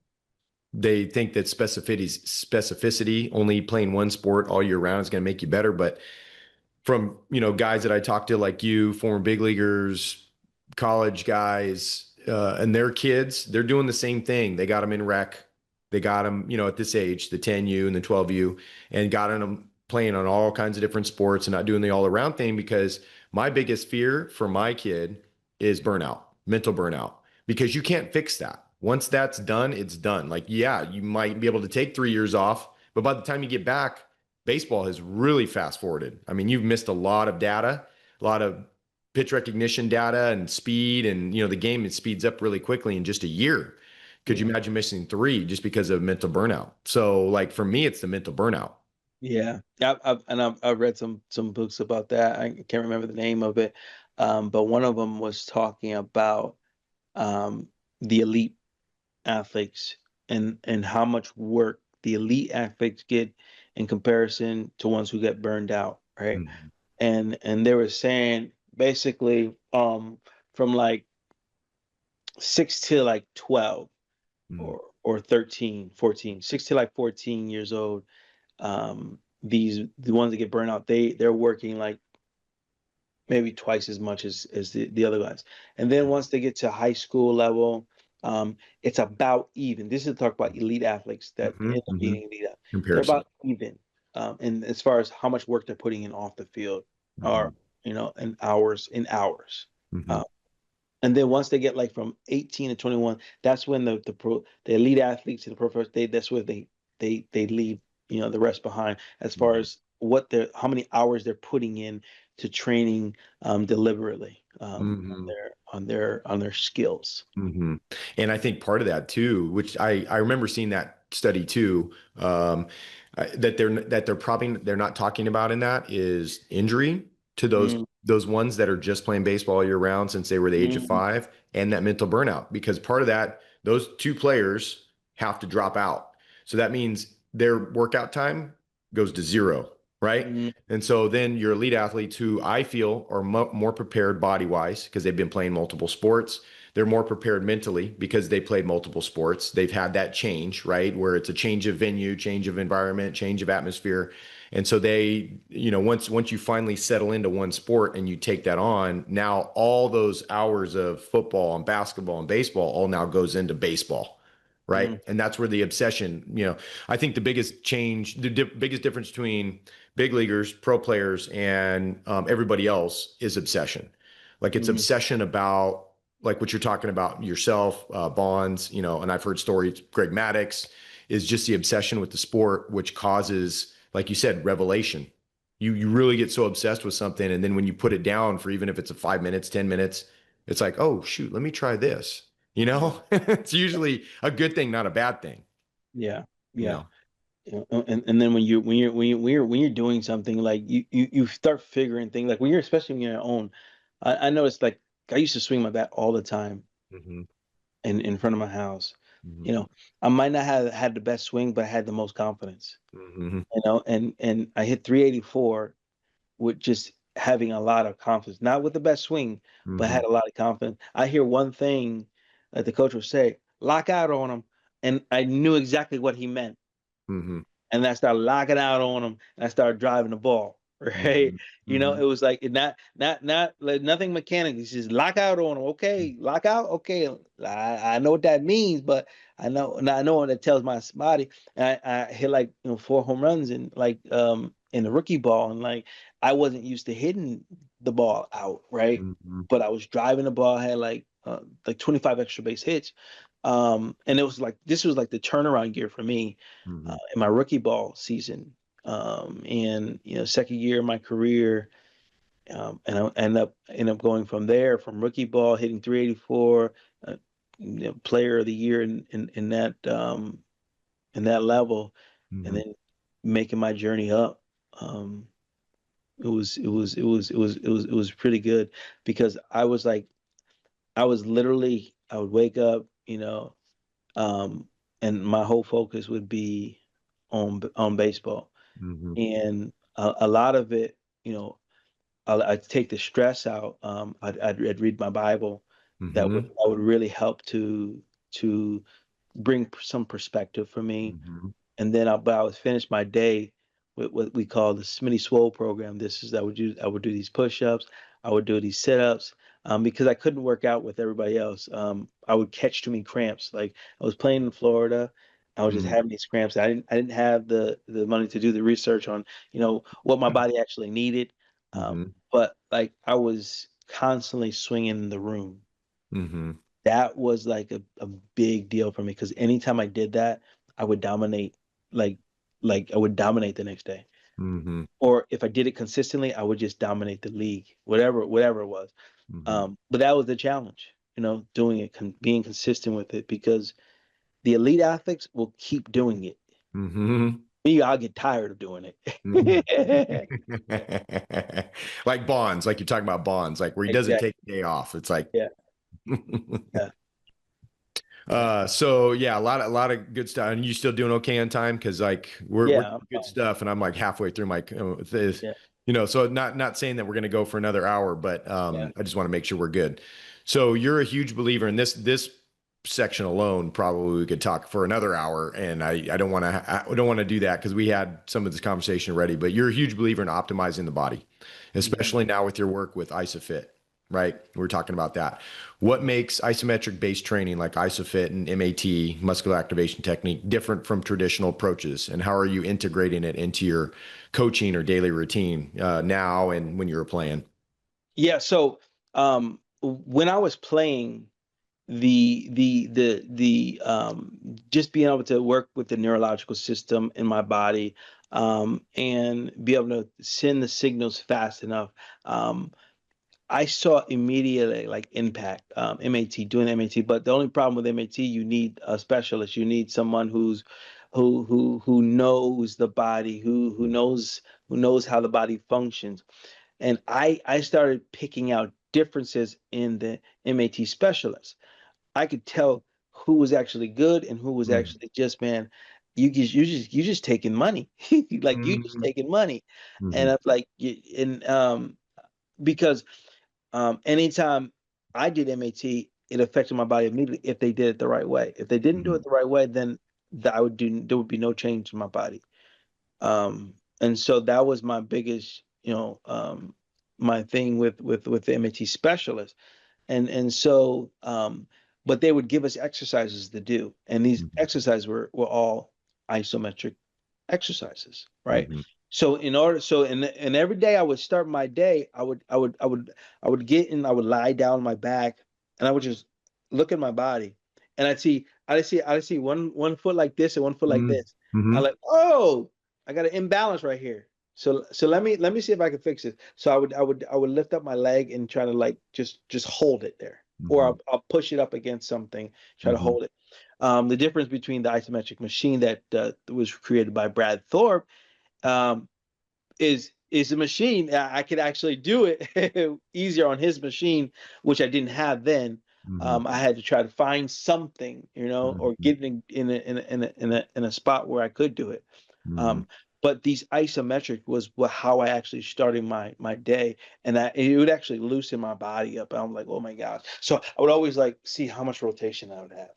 Speaker 1: they think that specificity, only playing one sport all year round is going to make you better. But from, guys that I talk to like you, former big leaguers, college guys, and their kids, they're doing the same thing. They got them in rec. They got them, at this age, the 10U and the 12U, and got them playing on all kinds of different sports and not doing the all around thing because my biggest fear for my kid is burnout, mental burnout, because you can't fix that. Once that's done, it's done. Like, yeah, you might be able to take 3 years off, but by the time you get back, baseball has really fast forwarded. I mean, you've missed a lot of data, a lot of pitch recognition data and speed, and the game it speeds up really quickly in just a year. Could you
Speaker 2: Yeah.
Speaker 1: imagine missing three just because of mental burnout? So, like for me, it's the mental burnout.
Speaker 2: Yeah, I've read some books about that. I can't remember the name of it, but one of them was talking about um, the elite athletes and how much work the elite athletes get in comparison to ones who get burned out, right?
Speaker 1: Mhm,
Speaker 2: And they were saying basically from like 6 to like 12
Speaker 1: mhm,
Speaker 2: or 13, 14, 6 to like 14 years old, the ones that get burned out, they're working like maybe twice as much as the other guys. And then once they get to high school level, it's about even. This is talk about elite athletes that
Speaker 1: mhm,
Speaker 2: end up
Speaker 1: mhm.
Speaker 2: being elite. They're
Speaker 1: Comparison.
Speaker 2: about even, and as far as how much work they're putting in off the field, or
Speaker 1: Mhm,
Speaker 2: in hours.
Speaker 1: mhm,
Speaker 2: Uh, and then once they get like from 18 to 21, that's when the elite athletes and the professionals, that's where they leave, the rest behind as far
Speaker 1: mhm,
Speaker 2: as how many hours they're putting in to training deliberately
Speaker 1: mhm.
Speaker 2: on their skills.
Speaker 1: Hmm. And I think part of that too, which I remember seeing that study too, that they're not talking about in that is injury to those
Speaker 2: Mm,
Speaker 1: those ones that are just playing baseball all year round since they were the age of
Speaker 2: mm,
Speaker 1: 5, and that mental burnout, because part of that, those two players have to drop out. So that means their workout time goes to zero, right?
Speaker 2: mm,
Speaker 1: And so then your elite athletes, who I feel are more prepared body wise because they've been playing multiple sports, they're more prepared mentally because they played multiple sports. They've had that change, right? Where it's a change of venue, change of environment, change of atmosphere. And so they, once you finally settle into one sport and you take that on, now all those hours of football and basketball and baseball all now goes into baseball. Right.
Speaker 2: mm,
Speaker 1: And that's where the obsession, I think the biggest change, biggest difference between big leaguers, pro players, and everybody else is obsession. Like it's
Speaker 2: mm,
Speaker 1: obsession about like what you're talking about yourself, Bonds, and I've heard stories, Greg Maddux, is just the obsession with the sport, which causes, like you said, revelation. You really get so obsessed with something, and then when you put it down for even if it's a 5 minutes, 10 minutes, it's like, oh shoot, let me try this.
Speaker 2: yeah,
Speaker 1: It's usually a good thing, not a bad thing.
Speaker 2: yeah,
Speaker 1: You
Speaker 2: yeah.
Speaker 1: know.
Speaker 2: And then when you're doing something like you start figuring things like especially when you're your own. I noticed like I used to swing my bat all the time
Speaker 1: Hmm.
Speaker 2: in front of my house.
Speaker 1: Hmm.
Speaker 2: You know, I might not have had the best swing, but I had the most confidence.
Speaker 1: Hmm.
Speaker 2: And I hit 384 with just having a lot of confidence, not with the best swing, but
Speaker 1: Hmm.
Speaker 2: had a lot of confidence. I hear one thing that the coach would say, lock out on him, and I knew exactly what he meant,
Speaker 1: Hmm.
Speaker 2: and I started locking out on him, and I started driving the ball. Right?
Speaker 1: Hmm.
Speaker 2: It
Speaker 1: Hmm.
Speaker 2: was like not like nothing mechanical. It's just lock out on him. Okay, lock out. Okay, I know what that means, but I know what it tells my body. And I hit like 4 home runs in the rookie ball, and like I wasn't used to hitting the ball out, right?
Speaker 1: Hmm.
Speaker 2: But I was driving the ball. I had like 25 extra base hits. And it was like this was like the turnaround year for me
Speaker 1: Hmm.
Speaker 2: in my rookie ball season. And second year of my career, and I end up going from there from rookie ball hitting 384, player of the year in that level, and
Speaker 1: Hmm.
Speaker 2: then making my journey up. Um, it was pretty good because I was literally I would wake up, um, and my whole focus would be on baseball.
Speaker 1: Hmm.
Speaker 2: And a lot of it, you know, I'd take the stress out. I'd read my Bible. That would really help to bring some perspective for me.
Speaker 1: Hmm.
Speaker 2: And then but I would finish my day with what we call the Smitty Swole program. This is I would do these push-ups, I would do these sit-ups, because I couldn't work out with everybody else. I would catch too many cramps. Like I was playing in Florida, I was just
Speaker 1: Hmm.
Speaker 2: having these cramps. I didn't have the money to do the research on what my body actually needed,
Speaker 1: Hmm.
Speaker 2: but like I was constantly swinging in the room.
Speaker 1: Hmm.
Speaker 2: that was like a big deal for me because anytime I did that, I would dominate, like I would dominate the next day.
Speaker 1: Mm-hmm.
Speaker 2: Or if I did it consistently, I would just dominate the league, whatever it was.
Speaker 1: Mm-hmm.
Speaker 2: But that was the challenge, doing it, being consistent with it, because the elite athletes will keep doing it.
Speaker 1: Mm-hmm.
Speaker 2: Me, I'll get tired of doing
Speaker 1: Mhm.
Speaker 2: it.
Speaker 1: Like Bonds, like you're talking about Bonds, like where he doesn't
Speaker 2: Exactly.
Speaker 1: take a day off. It's like,
Speaker 2: Yeah. Yeah. Yeah.
Speaker 1: so yeah, a lot of good stuff. And you still doing okay on time? Because like we're
Speaker 2: Yeah.
Speaker 1: doing
Speaker 2: I'm
Speaker 1: good
Speaker 2: fine.
Speaker 1: stuff, and I'm like halfway through my this,
Speaker 2: Yeah.
Speaker 1: so not saying that we're going to go for another hour, but
Speaker 2: Yeah.
Speaker 1: I just want to make sure we're good. So you're a huge believer in this section alone. Probably we could talk for another hour, and I don't want to do that because we had some of this conversation already. But you're a huge believer in optimizing the body,
Speaker 2: Mhm.
Speaker 1: especially now with your work with ISOFIT, right? We're talking about that. What makes isometric based training like ISOFIT and MAT, muscular activation technique, different from traditional approaches? And how are you integrating it into your coaching or daily routine now and when you were playing?
Speaker 2: Yeah. So, when I was playing, just being able to work with the neurological system in my body, and be able to send the signals fast enough, um, I saw immediately like impact, MAT, doing MAT. But the only problem with MAT, you need a specialist. You need someone who knows the body, who knows how the body functions. And I started picking out differences in the MAT specialists. I could tell who was actually good and who was
Speaker 1: Mm-hmm.
Speaker 2: actually just, man, you just taking money. Like, you just taking money. And
Speaker 1: Mm-hmm.
Speaker 2: I'm like, because anytime I did MAT, it affected my body immediately if they did it the right way. If they didn't do
Speaker 1: Mm-hmm.
Speaker 2: it the right way, then there would be no change in my body. And so that was my biggest, my thing with the MAT specialist. And so, but they would give us exercises to do, and these exercises were all isometric exercises, right?
Speaker 1: Mm-hmm.
Speaker 2: And every day I would start my day, I would get in, I would lie down on my back, and I would just look at my body, and I'd see one foot like this and one foot like this. I'm
Speaker 1: Mm-hmm.
Speaker 2: like, oh, I got an imbalance right here. So let me see if I can fix it. So I would lift up my leg and try to, like, just hold it there, or
Speaker 1: Mm-hmm.
Speaker 2: I'll push it up against something, try to
Speaker 1: Mm-hmm.
Speaker 2: hold it. The difference between the isometric machine that was created by Brad Thorpe, um, is a machine. I could actually do it easier on his machine, which I didn't have then.
Speaker 1: Mm-hmm.
Speaker 2: I had to try to find something, or
Speaker 1: Mm-hmm.
Speaker 2: get in a spot where I could do it.
Speaker 1: Mm-hmm.
Speaker 2: Um, but these isometric was how I actually started my day, and it would actually loosen my body up. I'm like, oh my gosh! So I would always like see how much rotation I would have.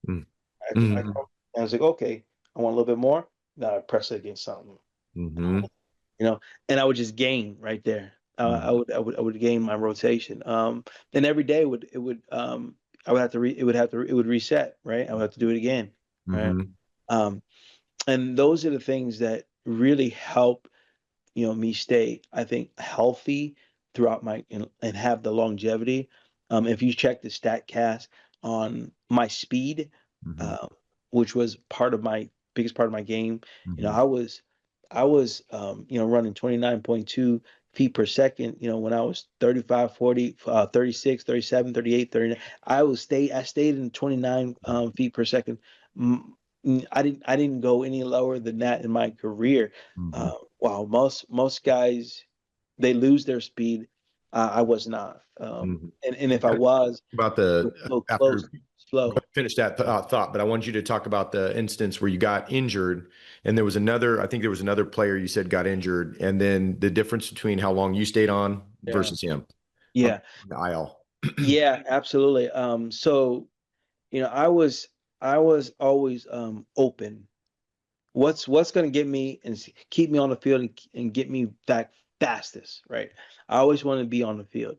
Speaker 1: Mm-hmm.
Speaker 2: I was like, okay, I want a little bit more. Now I press it against something,
Speaker 1: Mm-hmm.
Speaker 2: you know, and I would just gain right there. I would gain my rotation. And every day I would have to it would reset, right? I would have to do it again, right?
Speaker 1: Mm-hmm.
Speaker 2: Um, and those are the things that really help, me stay, I think, healthy throughout and have the longevity. If you check the StatCast on my speed,
Speaker 1: Mm-hmm.
Speaker 2: uh, which was part of my biggest part of my game,
Speaker 1: Mm-hmm.
Speaker 2: I was running 29.2 feet per second, when I was 35, 40, 36, 37, 38, 39. I stayed in 29 feet per second. Mm, I didn't go any lower than that in my career.
Speaker 1: Mm-hmm.
Speaker 2: uh, Wow, most guys, they lose their speed. I was not,
Speaker 1: Mm-hmm.
Speaker 2: and if I was,
Speaker 1: About
Speaker 2: it was
Speaker 1: the
Speaker 2: so close,
Speaker 1: after
Speaker 2: slow.
Speaker 1: finish that thought, but I want you to talk about the instance where you got injured, and I think there was another player you said got injured, and then the difference between how long you stayed on
Speaker 2: Yeah,
Speaker 1: versus him on
Speaker 2: yeah,
Speaker 1: the aisle.
Speaker 2: yeah, absolutely. So, I was always open. What's going to get me and keep me on the field, and get me back fastest, right? I always want to be on the field.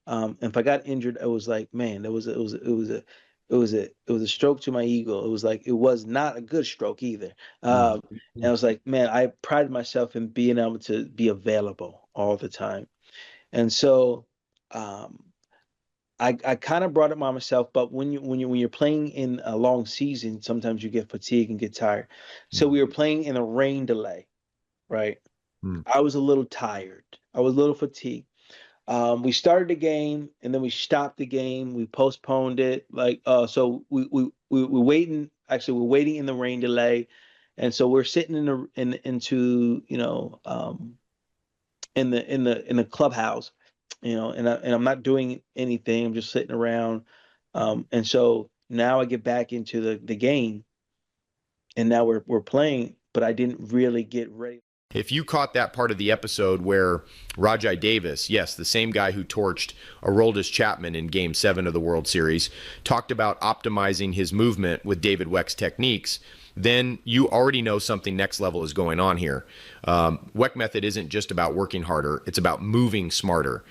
Speaker 2: And if I got injured, it was like, man, it was a stroke to my ego. It was like, it was not a good stroke either. And I was like, man, I pride myself in being able to be available all the time. And so, um, I kind of brought it by myself, but when you're playing in a long season, sometimes you get fatigued and get tired. So we were playing in a rain delay, right?
Speaker 1: Mm-hmm.
Speaker 2: I was a little tired. I was a little fatigued. We started the game and then we stopped the game. We postponed it. So we're waiting. Actually, we're waiting in the rain delay, and so we're sitting in the in into in the clubhouse, and I'm not doing anything. I'm just sitting around. And so now I get back into the game, and now we're playing, but I didn't really get ready.
Speaker 1: If you caught that part of the episode where Rajai Davis, yes, the same guy who torched Aroldis Chapman in Game 7 of the World Series, talked about optimizing his movement with David Weck's techniques, then you already know something next level is going on here. Weck Method isn't just about working harder, it's about moving smarter.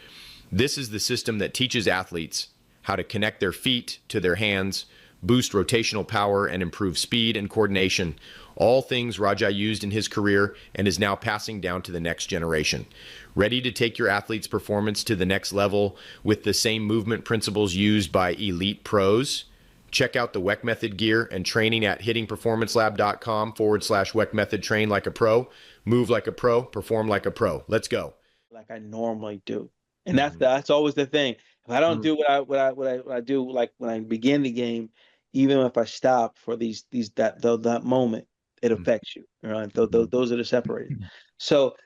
Speaker 1: This is the system that teaches athletes how to connect their feet to their hands, boost rotational power, and improve speed and coordination. All things Rajai used in his career and is now passing down to the next generation. Ready to take your athlete's performance to the next level with the same movement principles used by elite pros? Check out the Weck Method gear and training at hittingperformancelab.com/Weck Method. Train like a pro, move like a pro, perform like a pro. Let's go.
Speaker 2: Like I normally do. And that's always the thing. If I don't do what I do, like when I begin the game, even if I stop for that moment, it affects you. Right? Those are the separated. So,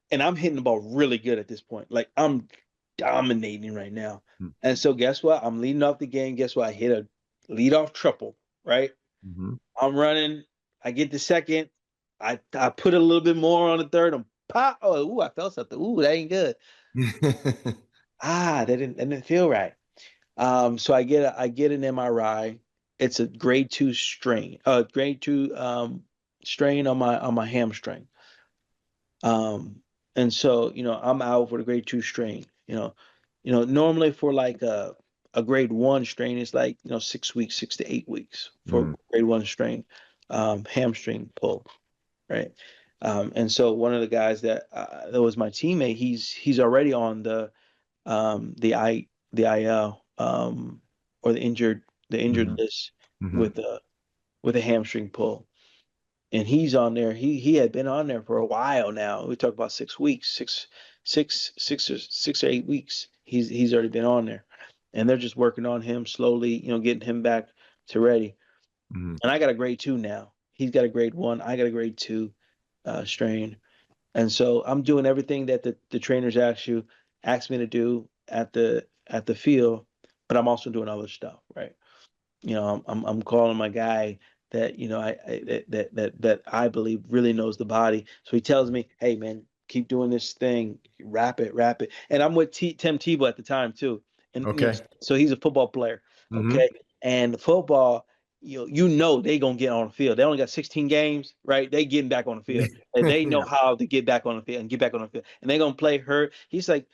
Speaker 2: and I'm hitting the ball really good at this point. Like I'm dominating right now. And so guess what? I'm leading off the game. Guess what? I hit a leadoff triple, right? I'm running. I get the second. I put a little bit more on the third. I'm pop. Oh, ooh, I felt something. Ooh, that ain't good. That didn't feel right. So I get an MRI. It's a grade 2 strain. Grade 2 strain on my hamstring. And so I'm out with a grade 2 strain. Normally for like a grade 1 strain is like 6 weeks, 6 to 8 weeks for grade 1 strain, hamstring pull, right? And so one of the guys that was my teammate, he's already on the IL, or the injured list with a hamstring pull, and he's on there. He had been on there for a while now. We talk about 6 weeks, six or 8 weeks. He's already been on there, and they're just working on him slowly, getting him back to ready. And I got a grade 2 now. He's got a grade 1. I got a grade 2 strain. And so I'm doing everything that the trainers ask me to do at the field, but I'm also doing other stuff, right? I'm calling my guy that that I believe really knows the body. So he tells me, "Hey man, keep doing this thing, wrap it." And I'm with Tim Tebow at the time too, and
Speaker 1: Okay.
Speaker 2: so he's a football player,
Speaker 1: Mm-hmm.
Speaker 2: okay? And the football, they gonna get on the field. They only got 16 games, right? They getting back on the field, and they know
Speaker 1: Yeah.
Speaker 2: how to get back on the field and get back on the field, and they're gonna play hurt. He's like,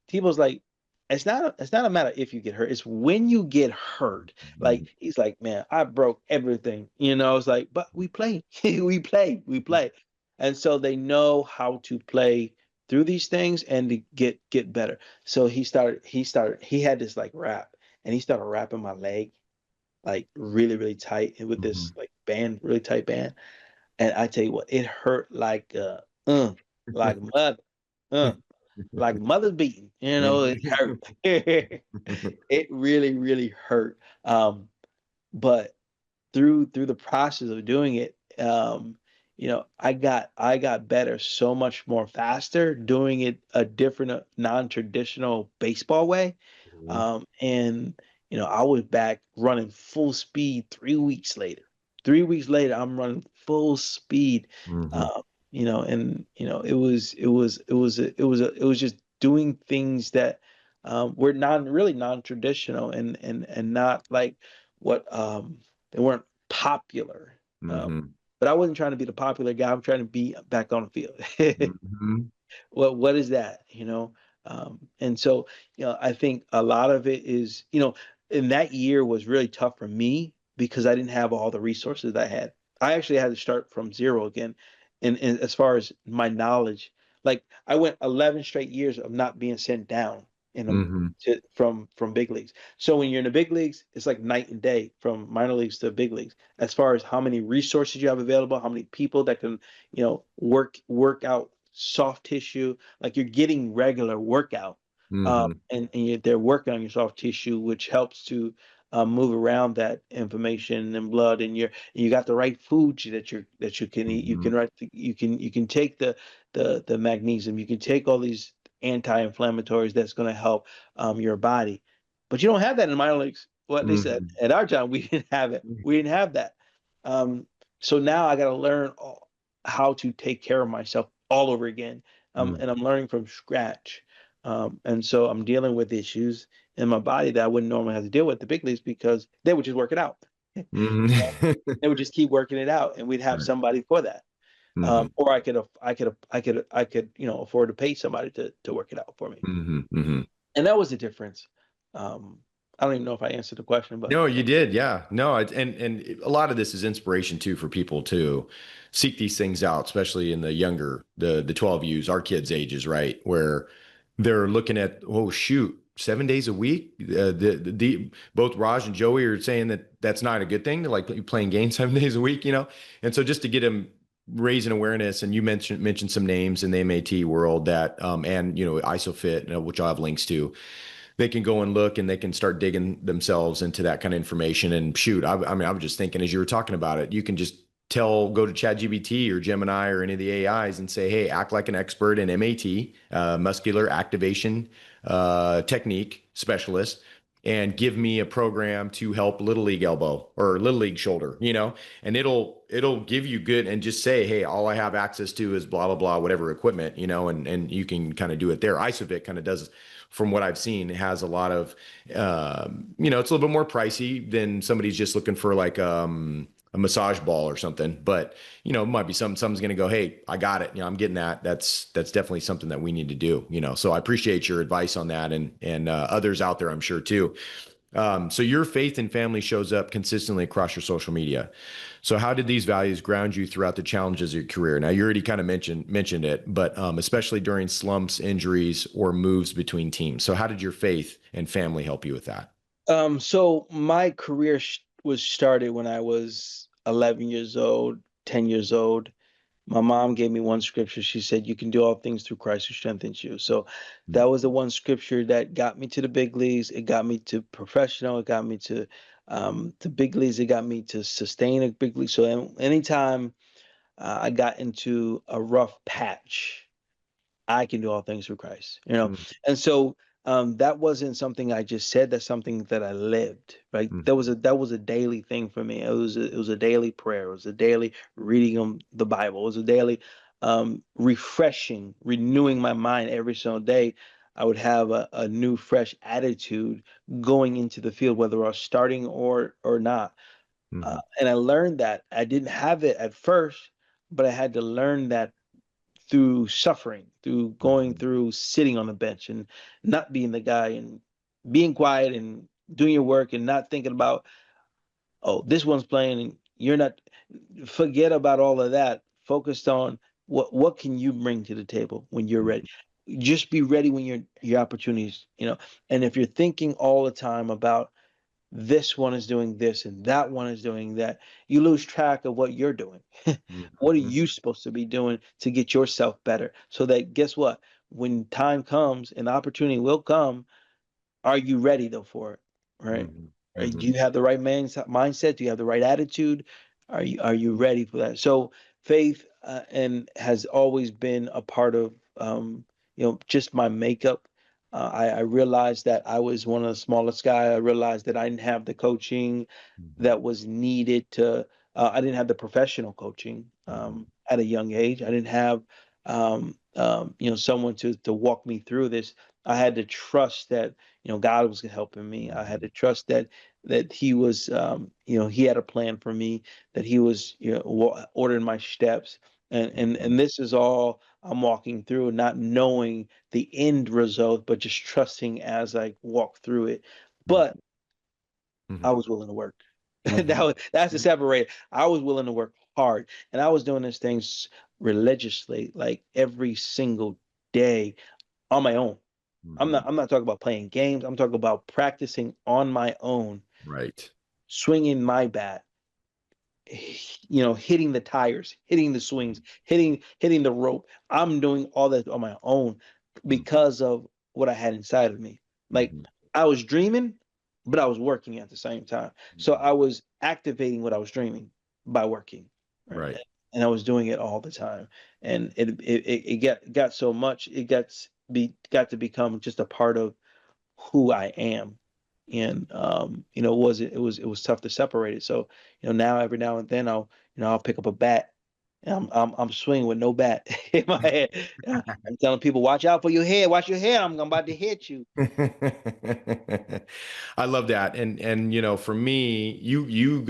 Speaker 2: Tebow's like, it's not a matter if you get hurt, it's when you get hurt. Like he's like, man, I broke everything. It's like, but we play, we play. And so they know how to play through these things and to get better. So he had this like wrap, and he started wrapping my leg like really, really tight, and with this like band, really tight band. And I tell you what, it hurt like mother, uh, like mother's beating. It hurt. It really, really hurt. But through the process of doing it, I got better so much more faster doing it a different, non-traditional baseball way. And I was back running full speed 3 weeks later. 3 weeks later, I'm running full speed.
Speaker 1: Mm-hmm.
Speaker 2: And it was just doing things that were really non-traditional, and not like what they weren't popular. Um,
Speaker 1: Mm-hmm.
Speaker 2: but I wasn't trying to be the popular guy. I'm trying to be back on the field.
Speaker 1: Mm-hmm.
Speaker 2: What is that? And so, I think a lot of it is, and that year was really tough for me because I didn't have all the resources that I had. I actually had to start from zero again. And as far as my knowledge, like I went 11 straight years of not being sent down. in
Speaker 1: Hmm.
Speaker 2: from big leagues. So when you're in the big leagues, it's like night and day from minor leagues to big leagues as far as how many resources you have available, how many people that can, work out soft tissue. Like you're getting regular workout,
Speaker 1: Hmm.
Speaker 2: they're working on your soft tissue, which helps to move around that information and blood, and you got the right foods that you can eat.
Speaker 1: Hmm.
Speaker 2: You can take the magnesium. You can take all these anti-inflammatories that's going to help your body. But you don't have that in minor leagues. Well, at least
Speaker 1: Hmm.
Speaker 2: at our time, we didn't have it. We didn't have that. Um, so now I got to learn how to take care of myself all over again. And I'm learning from scratch. And so I'm dealing with issues in my body that I wouldn't normally have to deal with at the big leagues because they would just work it out.
Speaker 1: Hmm.
Speaker 2: They would just keep working it out, and we'd have
Speaker 1: Right.
Speaker 2: somebody for that.
Speaker 1: Hmm.
Speaker 2: Or afford to pay somebody to work it out for me.
Speaker 1: Hmm. Hmm.
Speaker 2: And that was the difference. Um, I don't even know if I answered the question, but
Speaker 1: No, you did. Yeah. No, and a lot of this is inspiration too for people to seek these things out, especially in the younger, the 12 U's, our kids' ages, right? Where they're looking at, oh shoot, 7 days a week. Both Raj and Joey are saying that that's not a good thing to like playing games 7 days a week, you know? And so just to get them raising awareness, and you mentioned some names in the MAT world that and ISOFIT, which I'll have links to, they can go and look and they can start digging themselves into that kind of information. And shoot, I mean, I was just thinking as you were talking about it, you can just go to ChatGPT or Gemini or any of the AIs and say, hey, act like an expert in MAT, muscular activation technique specialist, and give me a program to help little league elbow or little league shoulder, and it'll give you good, and just say, hey, all I have access to is blah blah blah, whatever equipment, and you can kind of do it there. Isovit kind of does, from what I've seen, it has a lot of, it's a little bit more pricey than somebody's just looking for like a massage ball or something. But it might be someone's going to go, hey, I got it. I'm getting that. That's definitely something that we need to do. So I appreciate your advice on that, and others out there, I'm sure too. So your faith and family shows up consistently across your social media. So how did these values ground you throughout the challenges of your career? Now you already kind of mentioned it, but especially during slumps, injuries, or moves between teams. So how did your faith and family help you with that?
Speaker 2: so my career was started when I was 11 years old, 10 years old. My mom gave me one scripture. She said, "You can do all things through Christ who strengthens you." So that was the one scripture that got me to the big leagues. It got me to professional. It got me to the big leagues. It got me to sustain a big league. So anytime I got into a rough patch, I can do all things through Christ,
Speaker 1: Mm-hmm.
Speaker 2: And so that wasn't something I just said. That's something that I lived, right? That was a daily thing for me. It was a daily prayer. It was a daily reading of the Bible. It was a daily refreshing, renewing my mind every single day. I would have a new, fresh attitude going into the field, whether I was starting or not.
Speaker 1: Mm-hmm.
Speaker 2: And I learned that I didn't have it at first, but I had to learn that through suffering, through going
Speaker 1: Mm-hmm.
Speaker 2: through sitting on the bench and not being the guy and being quiet and doing your work and not thinking about, oh, this one's playing and you're not. Forget about all of that. Focused on what can you bring to the table when you're ready. Just be ready when your opportunities, And if you're thinking all the time about this one is doing this and that one is doing that, you lose track of what you're doing. What are
Speaker 1: Mm-hmm.
Speaker 2: you supposed to be doing to get yourself better? So that, guess what? When time comes and the opportunity will come, are you ready though for it? Right?
Speaker 1: Mm-hmm.
Speaker 2: Do
Speaker 1: Mm-hmm.
Speaker 2: you have the right mindset? Do you have the right attitude? Are you ready for that? So faith and has always been a part of just my makeup. I realized that I was one of the smallest guy. I realized that I didn't have the coaching
Speaker 1: Mm-hmm.
Speaker 2: that was needed to. I didn't have the professional coaching at a young age. I didn't have someone to walk me through this. I had to trust that God was helping me. I had
Speaker 1: Mm-hmm.
Speaker 2: to trust that He was He had a plan for me. That He was ordering my steps. And this is all I'm walking through, not knowing the end result, but just trusting as I walk through it. But I
Speaker 1: Mm-hmm.
Speaker 2: was willing to work.
Speaker 1: Mm-hmm.
Speaker 2: That's the separate. I was willing to work hard, and I was doing these things religiously, like every single day on my own. I'm
Speaker 1: Mhm.
Speaker 2: I'm not talking about playing games. I'm talking about practicing on my own,
Speaker 1: Right.
Speaker 2: swinging my bat, hitting the tires, hitting the swings, hitting the rope. I'm doing all that on my own
Speaker 1: Mhm.
Speaker 2: because of what I had inside of me. Like
Speaker 1: Mhm.
Speaker 2: I was dreaming, but I was working at the same time. So
Speaker 1: Mhm.
Speaker 2: I was activating what I was dreaming by working, right?
Speaker 1: Right.
Speaker 2: And I was doing it all the time, and it got so much it got to become just a part of who I am. And it was tough to separate it. So, now every now and then I'll pick up a bat and I'm swinging with no bat in my head. I'm telling people, watch out for your head, watch your head. I'm about to hit you.
Speaker 1: I love that. And for me, you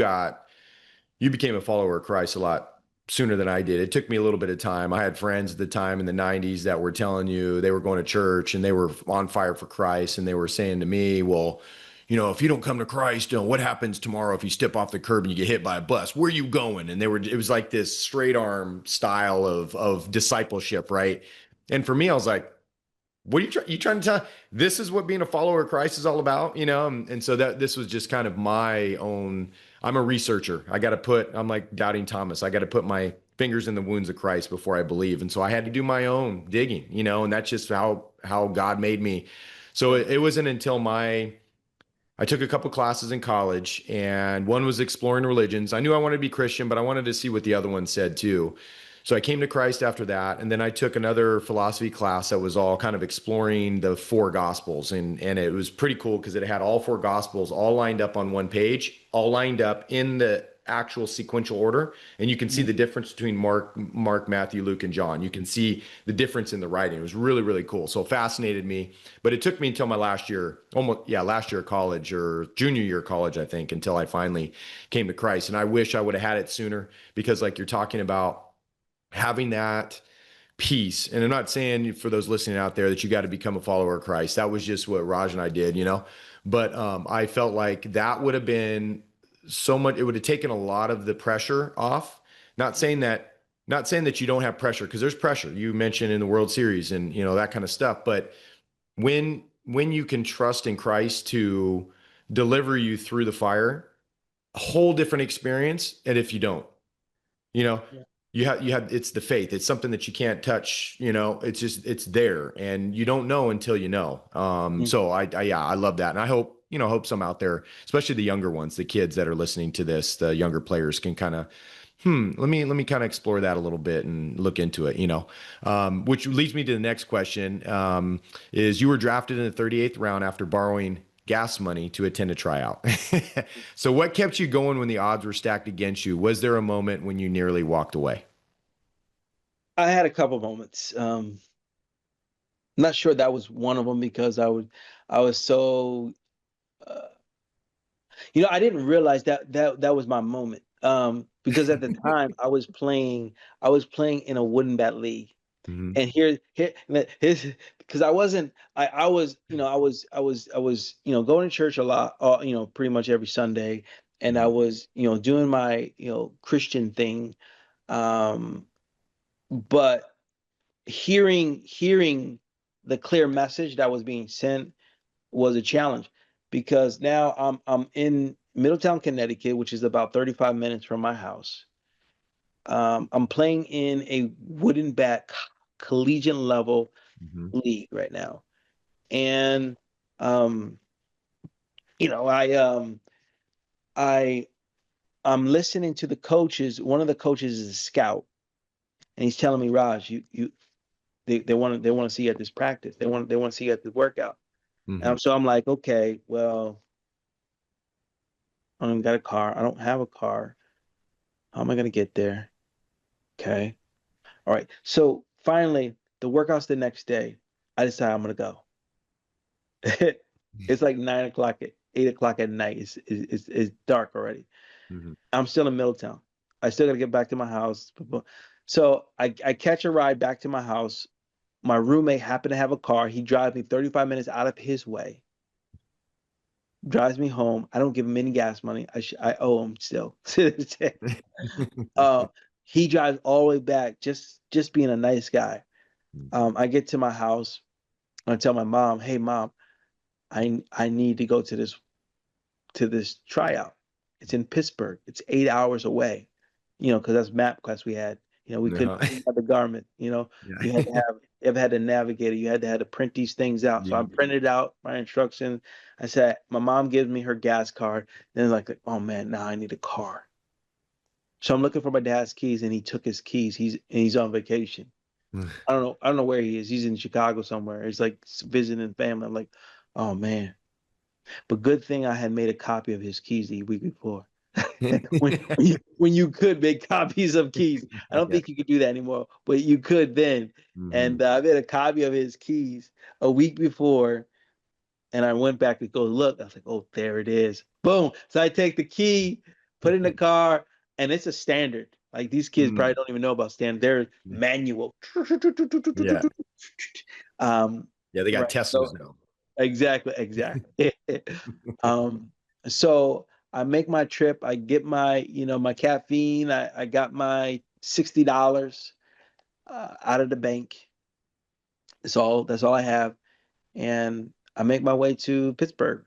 Speaker 1: became a follower of Christ a lot sooner than I did. It took me a little bit of time. I had friends at the time in the 90s that were telling you they were going to church and they were on fire for Christ. And they were saying to me, well, if you don't come to Christ, what happens tomorrow if you step off the curb and you get hit by a bus? Where are you going? And it was like this straight arm style of discipleship, right? And for me, I was like, what are you trying to tell? This is what being a follower of Christ is all about, And so that this was just kind of my own. I'm a researcher. I'm like doubting Thomas. I got to put my fingers in the wounds of Christ before I believe. And so I had to do my own digging, and that's just how God made me. So
Speaker 2: Yeah.
Speaker 1: it wasn't until I took a couple classes in college, and one was exploring religions. I knew I wanted to be Christian, but I wanted to see what the other one said too. So I came to Christ after that, and then I took another philosophy class that was all kind of exploring the four gospels, and it was pretty cool because it had all four gospels all lined up on one page, all lined up in the actual sequential order, and you can see
Speaker 2: Mhm.
Speaker 1: the difference between Mark, Matthew, Luke, and John. You can see the difference in the writing. It was really, really cool. So it fascinated me, but it took me until my last year, last year of college or junior year of college, I think, until I finally came to Christ. And I wish I would have had it sooner because, like you're talking about, having that peace. And I'm not saying for those listening out there that you got to become a follower of Christ. That was just what Raj and I did. But I felt like that would have been so much. It would have taken a lot of the pressure off. Not saying that, not saying that you don't have pressure because there's pressure. You mentioned in the World Series and that kind of stuff. But when you can trust in Christ to deliver you through the fire, a whole different experience. And if you don't, you know,
Speaker 2: Yeah.
Speaker 1: you have it's the faith. It's something that you can't touch, it's there and you don't know until you know.
Speaker 2: Mhm.
Speaker 1: So I love that. And I hope some out there, especially the younger ones, the kids that are listening to this, the younger players can kind of let me kind of explore that a little bit and look into it, which leads me to the next question, is you were drafted in the 38th round after borrowing gas money to attend a tryout. So what kept you going when the odds were stacked against you? Was there a moment when you nearly walked away?
Speaker 2: I had a couple moments. Not sure that was one of them because I was so uh, I didn't realize that was my moment. Because at the time I was playing in a wooden bat league.
Speaker 1: Hmm.
Speaker 2: And here's because I was going to church a lot, pretty much every Sunday, and I
Speaker 1: Hmm.
Speaker 2: was doing my Christian thing, um, but hearing the clear message that was being sent was a challenge because now I'm in Middletown, Connecticut, which is about 35 minutes from my house. I'm playing in a wooden bat collegiate level
Speaker 1: Hmm.
Speaker 2: league right now. And um, you know, I I I'm listening to the coaches. One of the coaches is a scout, and he's telling me, Raj, you they want to see you at this practice. They want to see you at the workout.
Speaker 1: Hmm.
Speaker 2: So I'm like, okay, well, I don't got a car. I don't have a car. How am I gonna get there? Okay. All right. So finally, the workout's the next day. I decide I'm gonna go. It's like 9 o'clock, 8 o'clock at night. It's dark already.
Speaker 1: Hmm.
Speaker 2: I'm still in Middletown. I still got to get back to my house. So I catch a ride back to my house. My roommate happened to have a car. He drives me 35 minutes out of his way, drives me home. I don't give him any gas money. I owe him still to this day. Uh, he drives all the way back, just being a nice guy. I get to my house. I tell my mom, "Hey, mom, I need to go to this tryout. It's in Pittsburgh. It's 8 hours away. Because that's map class we had. We couldn't
Speaker 1: Uh-huh.
Speaker 2: we didn't have the garment. You had to
Speaker 1: Yeah.
Speaker 2: you ever had a navigator. You had to print these things out. So I
Speaker 1: Yeah.
Speaker 2: printed out my instructions. I said, my mom gives me her gas card. Then like, oh man, now I need a car. So I'm looking for my dad's keys, and he took his keys. He's on vacation. I don't know where he is. He's in Chicago somewhere. He's like visiting family. I'm like, oh man. But good thing I had made a copy of his keys the week before. When you could make copies of keys. I don't
Speaker 1: Yeah.
Speaker 2: think you could do that anymore, but you could then.
Speaker 1: Hmm.
Speaker 2: And I made a copy of his keys a week before, and I went back to go look. I was like, oh, there it is. Boom. So I take the key, put it in the car, and it's a standard. Like these kids probably
Speaker 1: Mm.
Speaker 2: don't even know about standard. They're manual.
Speaker 1: Yeah.
Speaker 2: Um,
Speaker 1: Yeah. They got
Speaker 2: right.
Speaker 1: Teslas
Speaker 2: So
Speaker 1: now.
Speaker 2: exactly, exactly. Um, so I make my trip. I get my caffeine. I got my $60 out of the bank. That's all I have, and I make my way to Pittsburgh.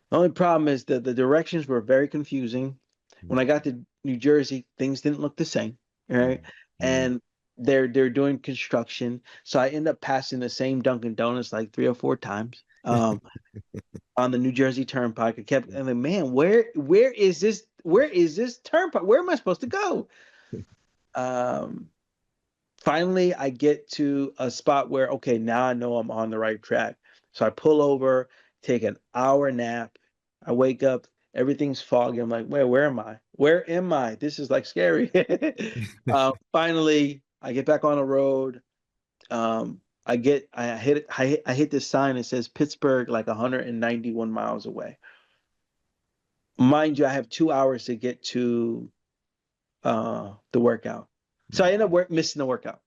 Speaker 2: The only problem is that the directions were very confusing. When I got to New Jersey, things didn't look the same, right?
Speaker 1: Mm-hmm.
Speaker 2: And they're doing construction, so I end up passing the same Dunkin' Donuts like 3 or 4 times. On the New Jersey Turnpike. I kept, and like, man, where is this? Where is this turnpike? Where am I supposed to go? Um, Finally, I get to a spot where, okay, now I know I'm on the right track. So I pull over, take an hour nap. I wake up, everything's foggy. I'm like, where am I? Where am I? This is like scary. Finally, I get back on the road. I hit this sign that says Pittsburgh, like 191 miles away. Mind you, I have 2 hours to get to the workout. So I end up missing the workout.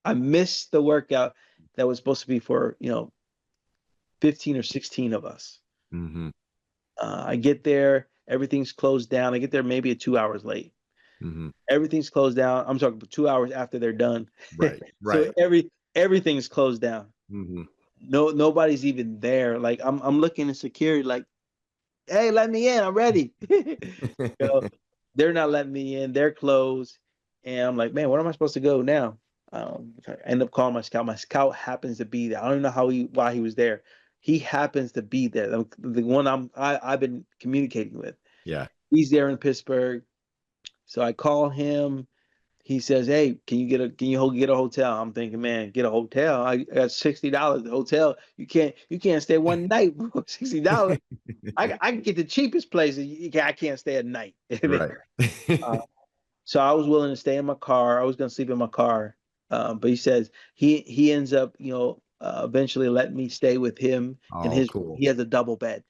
Speaker 2: I missed the workout that was supposed to be for 15 or 16 of us.
Speaker 1: Mm-hmm.
Speaker 2: I get there, everything's closed down. I get there maybe 2 hours late.
Speaker 1: Mm-hmm.
Speaker 2: Everything's closed down. I'm talking 2 hours after they're done.
Speaker 1: Right.
Speaker 2: So
Speaker 1: Right.
Speaker 2: everything's closed down.
Speaker 1: Mm-hmm.
Speaker 2: Nobody's even there. Like I'm looking at security, like, hey, let me in. I'm ready. know, they're not letting me in. They're closed. And I'm like, man, where am I supposed to go now? I end up calling my scout. My scout happens to be there. I don't even know why he was there. He happens to be there. The one I've been communicating with.
Speaker 1: Yeah.
Speaker 2: He's there in Pittsburgh. So I call him. He says, "Hey, can you get a hotel?" I'm thinking, man, get a hotel. I got $60. The hotel, you can't stay one night for $60. I can get the cheapest place. I can't stay a night
Speaker 1: Right.
Speaker 2: there. Uh, so I was willing to stay in my car. I was going to sleep in my car. But he says he ends up, eventually letting me stay with him in
Speaker 1: Oh,
Speaker 2: his.
Speaker 1: cool.
Speaker 2: He has a double bed,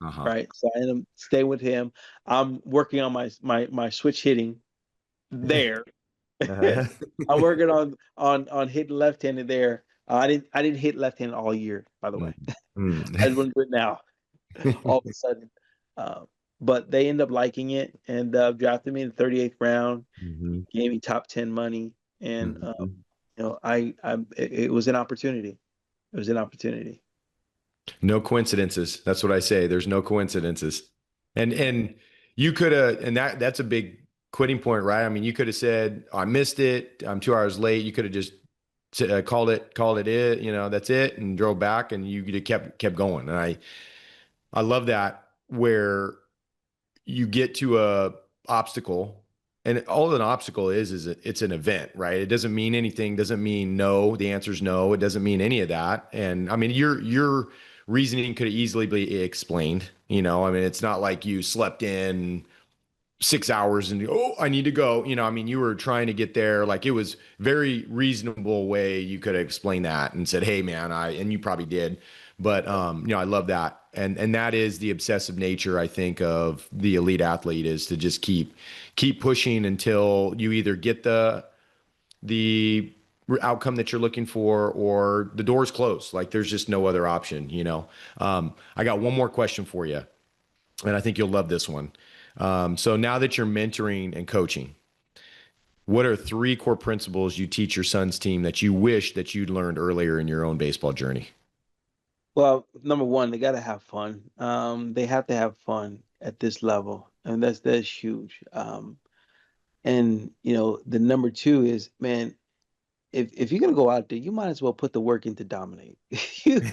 Speaker 1: Uh-huh.
Speaker 2: right? So I end up staying with him. I'm working on my switch hitting there.
Speaker 1: Uh-huh.
Speaker 2: I'm working on hitting left-handed there. I didn't hit left-handed all year, by the way.
Speaker 1: Mm. Mm.
Speaker 2: I just want to do it now. All of a sudden. Uh, but they end up liking it and drafted me in the 38th round,
Speaker 1: Mhm.
Speaker 2: gave me top 10 money, and
Speaker 1: Mhm.
Speaker 2: it was an opportunity. It was an opportunity.
Speaker 1: No coincidences. That's what I say. There's no coincidences. And you could have, and that's a big quitting point, right? I mean, you could have said, "Oh, I missed it. I'm 2 hours late." You could have just called it, that's it, and drove back, and you could have kept going. And I love that where you get to a obstacle, and all an obstacle is it's an event, right? It doesn't mean anything, doesn't mean no, the answer is no, it doesn't mean any of that. And I mean, your reasoning could easily be explained. I mean, it's not like you slept in 6 hours and, oh, I need to go. I mean, you were trying to get there. Like, it was very reasonable way you could have explained that and said, hey man, and you probably did. But I love that. And that is the obsessive nature, I think, of the elite athlete, is to just keep pushing until you either get the outcome that you're looking for, or the door's closed. Like, there's just no other option. I got one more question for you, and I think you'll love this one. So now that you're mentoring and coaching, What are three core principles you teach your son's team that you wish that you'd learned earlier in your own baseball journey?
Speaker 2: Well, number one, they got to have fun. They have to have fun at this level, and that's huge. And the number two is, man, if you're gonna go out there, you might as well put the work in to dominate. You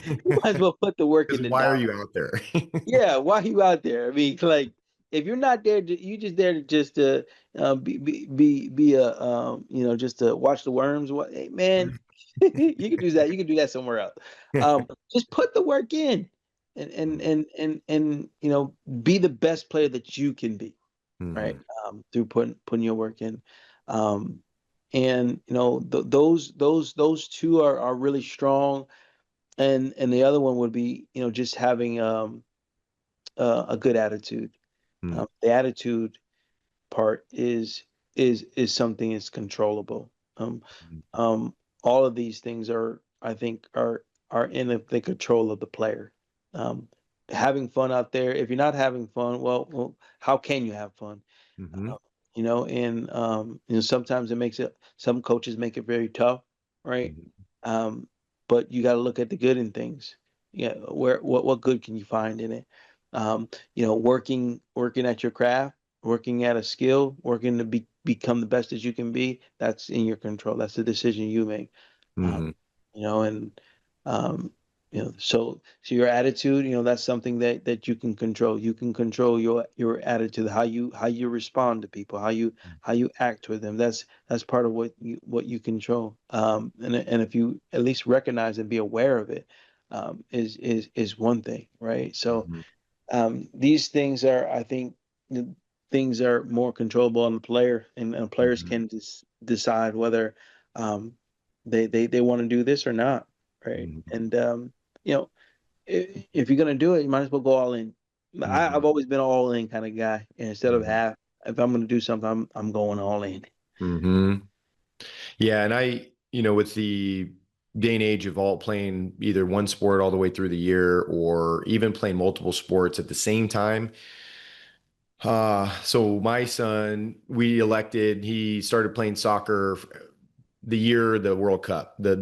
Speaker 2: might as well put the work
Speaker 1: Because
Speaker 2: in to
Speaker 1: why are
Speaker 2: dominate.
Speaker 1: you out there?
Speaker 2: Yeah, why are you out there? I mean, like, if you're not there, you just there to just be a just to watch the worms. What, hey, man, you can do that. You can do that somewhere else. Just put the work in, and be the best player that you can be, right?
Speaker 1: Mhm,
Speaker 2: Through putting your work in. Um, and those two are really strong. And the other one would be just having a good attitude.
Speaker 1: mhm,
Speaker 2: The attitude part is something that's controllable.
Speaker 1: mhm,
Speaker 2: Um, all of these things I think, are in the control of the player. Um, Having fun out there. If you're not having fun, well, how can you have fun?
Speaker 1: mhm,
Speaker 2: Uh, and sometimes some coaches make it very tough, right?
Speaker 1: mhm,
Speaker 2: Um, but you got to look at the good in things. Yeah, what good can you find in it? Working at your craft, working at a skill, working to become the best as you can be. That's in your control. That's the decision you make. Um,
Speaker 1: mhm,
Speaker 2: and um, so your attitude, that's something that you can control. You can control your attitude, how you respond to people, how you act with them. That's part of what you control. And if you at least recognize and be aware of it, is one thing, right? So
Speaker 1: mhm,
Speaker 2: these things are, I think, things are more controllable on the player, and players
Speaker 1: mhm,
Speaker 2: can decide whether um, they want to do this or not, right?
Speaker 1: mhm,
Speaker 2: And you know, if you're gonna do it, you might as well go all in. I've
Speaker 1: mhm,
Speaker 2: always been an all in kind of guy, and instead of
Speaker 1: mhm,
Speaker 2: half. If I'm gonna do something, I'm going all in.
Speaker 1: mhm. Yeah, and with the day and age of all playing either one sport all the way through the year or even playing multiple sports at the same time. So my son, he started playing soccer the year the World Cup, the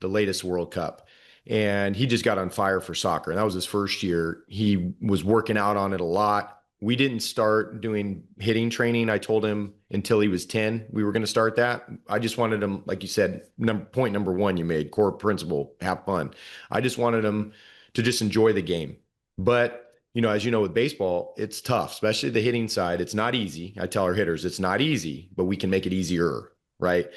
Speaker 1: latest World Cup. And he just got on fire for soccer. And that was his first year. He was working out on it a lot. We didn't start doing hitting training. I told him until he was 10, we were going to start that. I just wanted him, like you said, point number one you made, core principle, have fun. I just wanted him to just enjoy the game. But as you know, with baseball, it's tough, especially the hitting side. It's not easy. I tell our hitters, it's not easy, but we can make it easier, right?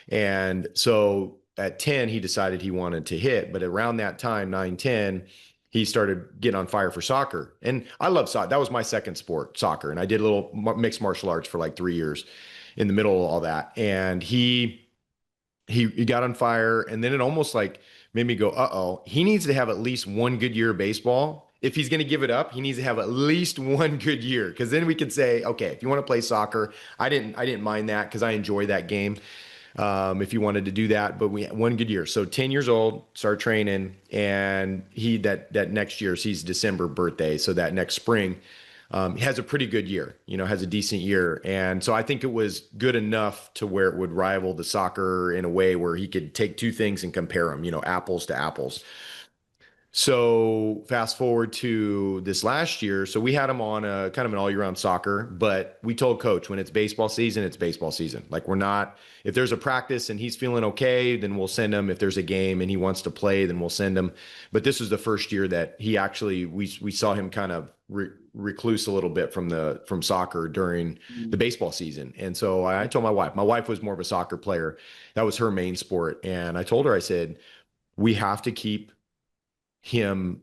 Speaker 1: And so at 10, he decided he wanted to hit. But around that time, 9, 10, he started getting on fire for soccer. And I love soccer. That was my second sport, soccer. And I did a little mixed martial arts for like 3 years in the middle of all that. And he got on fire. And then it almost like made me go, uh-oh, he needs to have at least one good year of baseball. If he's going to give it up, he needs to have at least one good year. Because then we could say, okay, if you want to play soccer, I didn't mind that because I enjoy that game if you wanted to do that. But we had one good year. So 10 years old, start training, and that next year, so he's December birthday. So that next spring, he has a pretty good year. Has a decent year, and so I think it was good enough to where it would rival the soccer in a way where he could take two things and compare them. Apples to apples. So fast forward to this last year. So we had him on a kind of an all year round soccer, but we told coach when it's baseball season, it's baseball season. Like we're not, if there's a practice and he's feeling okay, then we'll send him. If there's a game and he wants to play, then we'll send him. But this was the first year that he actually, we saw him kind of recluse a little bit from soccer during the
Speaker 2: Mm.
Speaker 1: baseball season. And so I told my wife was more of a soccer player. That was her main sport. And I told her, I said, we have to keep him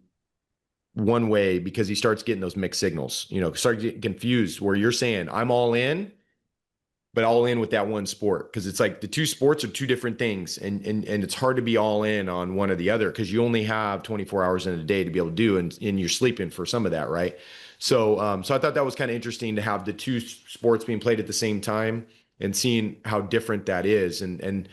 Speaker 1: one way because he starts getting those mixed signals, start getting confused where you're saying, I'm all in, but all in with that one sport. Cause it's like the two sports are two different things. And it's hard to be all in on one or the other because you only have 24 hours in a day to be able to do. And you're sleeping for some of that. Right. So I thought that was kind of interesting to have the two sports being played at the same time and seeing how different that is. And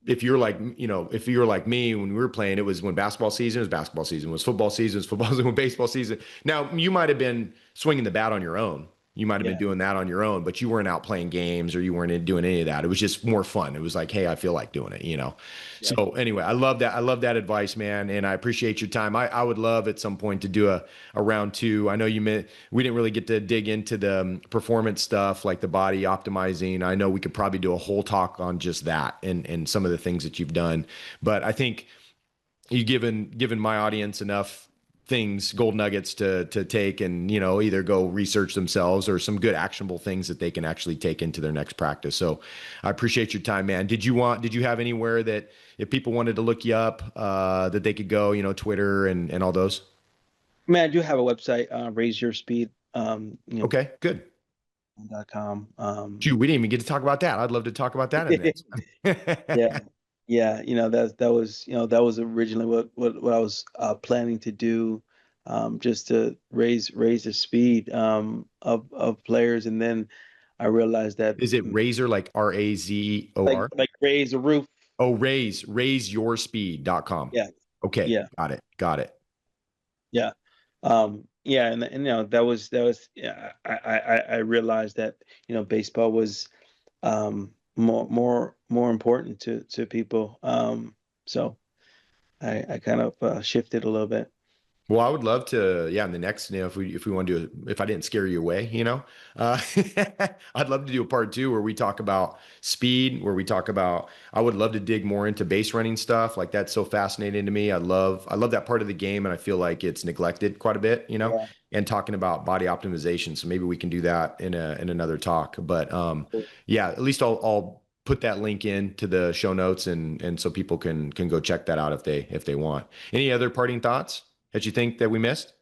Speaker 1: if you're like me when we were playing, it was when basketball season was basketball season, was football season was football season, was baseball season. Now you might have been swinging the bat on your own, You might have been
Speaker 2: Yeah.
Speaker 1: doing that on your own, but you weren't out playing games or you weren't doing any of that. It was just more fun. It was like, hey, I feel like doing it, you know?
Speaker 2: Yeah.
Speaker 1: So anyway, I love that. I love that advice, man. And I appreciate your time. I would love at some point to do a round two. I know you meant we didn't really get to dig into the performance stuff like the body optimizing. I know we could probably do a whole talk on just that and some of the things that you've done. But I think you given my audience enough things, gold nuggets to take and, you know, either go research themselves or some good actionable things that they can actually take into their next practice. So I appreciate your time, man. Did you have anywhere that if people wanted to look you up, that they could go, you know, Twitter and all those?
Speaker 2: I mean, I do have a website, raise your speed,
Speaker 1: Okay, good.
Speaker 2: .com.
Speaker 1: Shoot, we didn't even get to talk about that. I'd love to talk about that in this.
Speaker 2: Yeah, yeah, that was originally what I was planning to do, just to raise the speed of players, and then I realized that
Speaker 1: Is it Razor like
Speaker 2: like
Speaker 1: RAZOR?
Speaker 2: like raise the roof.
Speaker 1: Oh, raiseyourspeed.com.
Speaker 2: Yeah,
Speaker 1: Okay,
Speaker 2: yeah,
Speaker 1: got it. Got it.
Speaker 2: yeah, yeah, and that was yeah. I realized that baseball was more important to people. So I kind of shifted a little bit.
Speaker 1: Well, I would love to, yeah, in the next, you know, if we want to do, if I didn't scare you away, you know, uh, I'd love to do a part two where we talk about speed, where we talk about, I would love to dig more into base running stuff. Like that's so fascinating to me. I love that part of the game, and I feel like it's neglected quite a bit, you know,
Speaker 2: Yeah.
Speaker 1: and talking about body optimization. So maybe we can do that in another talk. But yeah, at least I'll put that link into the show notes and so people can go check that out if they want. Any other parting thoughts that you think that we missed?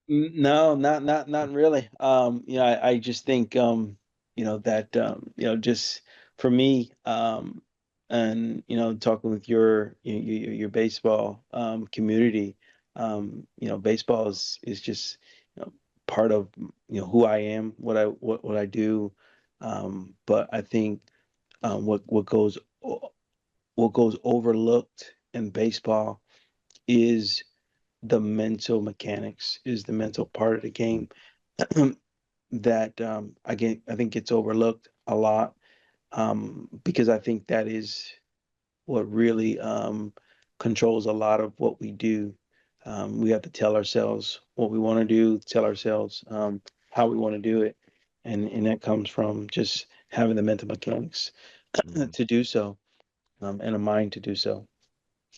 Speaker 2: No, not really. I just think that just for me, and talking with your baseball community, baseball is just part of who I am, what I do. But I think what goes overlooked in baseball is the mental mechanics, is the mental part of the game that I think gets overlooked a lot, because I think that is what really controls a lot of what we do. We have to tell ourselves what we want to do, tell ourselves how we want to do it, and that comes from just having the mental mechanics
Speaker 1: Mhm.
Speaker 2: to do so, and a mind to do so.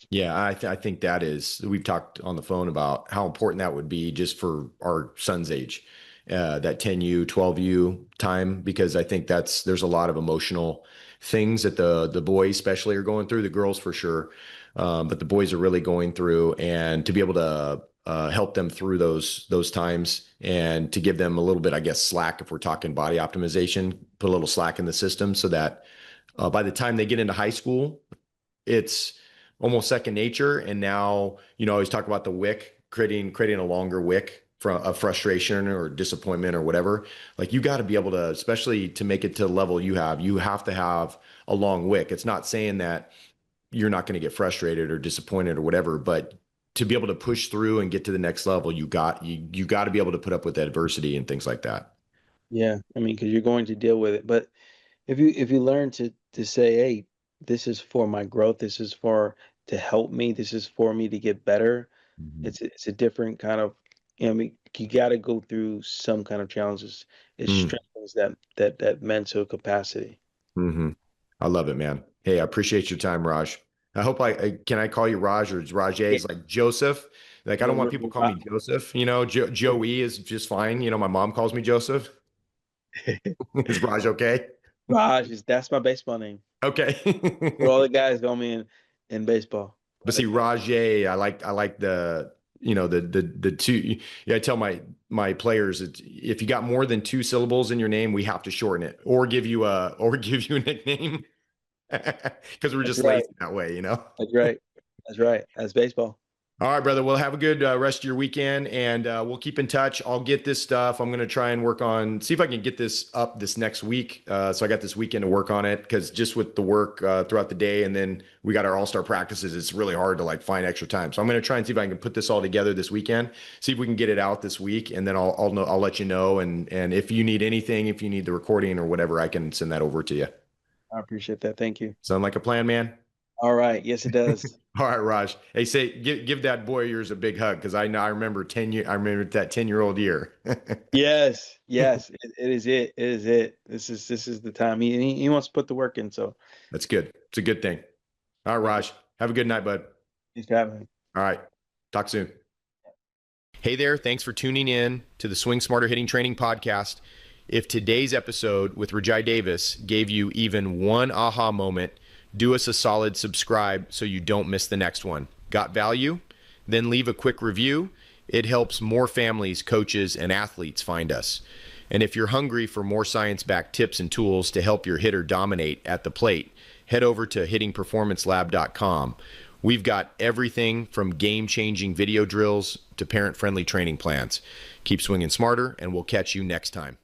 Speaker 1: Yeah, I think that is, we've talked on the phone about how important that would be just for our son's age, that 10U, 12U time, because I think there's a lot of emotional things that the boys especially are going through, the girls for sure, but the boys are really going through, and to be able to help them through those times and to give them a little bit, I guess, slack if we're talking body optimization, put a little slack in the system so that by the time they get into high school, it's almost second nature. And now, you know, I always talk about the wick, creating a longer wick from a frustration or disappointment or whatever. Like you got to be able to, especially to make it to the level you have to have a long wick. It's not saying that you're not going to get frustrated or disappointed or whatever, but to be able to push through and get to the next level, you got to be able to put up with adversity and things like that.
Speaker 2: Yeah, I mean, because you're going to deal with it, but if you learn to say, hey, this is for my growth, this is for to help me, this is for me to get better,
Speaker 1: Mhm.
Speaker 2: it's a different kind of, I mean, you got to go through some kind of challenges. It strengthens that mental capacity.
Speaker 1: Mm-hmm. I love it, man. Hey, I appreciate your time, Raj. I hope can I call you Raj or is Rajay
Speaker 2: Yeah,
Speaker 1: is like Joseph? Like I don't want people to call
Speaker 2: Ra-
Speaker 1: me Joseph. You know, Joey is just fine. You know, my mom calls me Joseph. Is Raj okay?
Speaker 2: Raj that's my baseball name. What all
Speaker 1: Okay.
Speaker 2: the guys call me in baseball.
Speaker 1: But see, Rajay, I like the the two. Yeah, I tell my players it's, if you got more than two syllables in your name, we have to shorten it or give you a nickname because we're
Speaker 2: That's
Speaker 1: just
Speaker 2: right.
Speaker 1: lazy that way, you know.
Speaker 2: That's right. That's right. That's baseball.
Speaker 1: All right, brother. Well, have a good rest of your weekend, and we'll keep in touch. I'll get this stuff. I'm going to try and work on, see if I can get this up this next week. So I got this weekend to work on it because just with the work throughout the day, and then we got our all-star practices, it's really hard to like find extra time. So I'm going to try and see if I can put this all together this weekend. See if we can get it out this week, and then I'll let you know. And if you need anything, if you need the recording or whatever, I can send that over to you.
Speaker 2: I appreciate that. Thank you.
Speaker 1: Sound like a plan, man?
Speaker 2: All right. Yes, it does.
Speaker 1: All right, Raj. Hey, give that boy of yours a big hug because I remember 10 year. I remember that 10-year-old year.
Speaker 2: Yes, yes, it is it. It is it. This is the time. He wants to put the work in. So
Speaker 1: That's good. It's a good thing. All right, Raj. Have a good night, bud.
Speaker 2: he's having.
Speaker 1: All right. Talk soon. Hey there. Thanks for tuning in to the Swing Smarter Hitting Training Podcast. If today's episode with Rajai Davis gave you even one aha moment, do us a solid subscribe so you don't miss the next one. Got value? Then leave a quick review. It helps more families, coaches, and athletes find us. And if you're hungry for more science-backed tips and tools to help your hitter dominate at the plate, head over to hittingperformancelab.com. We've got everything from game-changing video drills to parent-friendly training plans. Keep swinging smarter, and we'll catch you next time.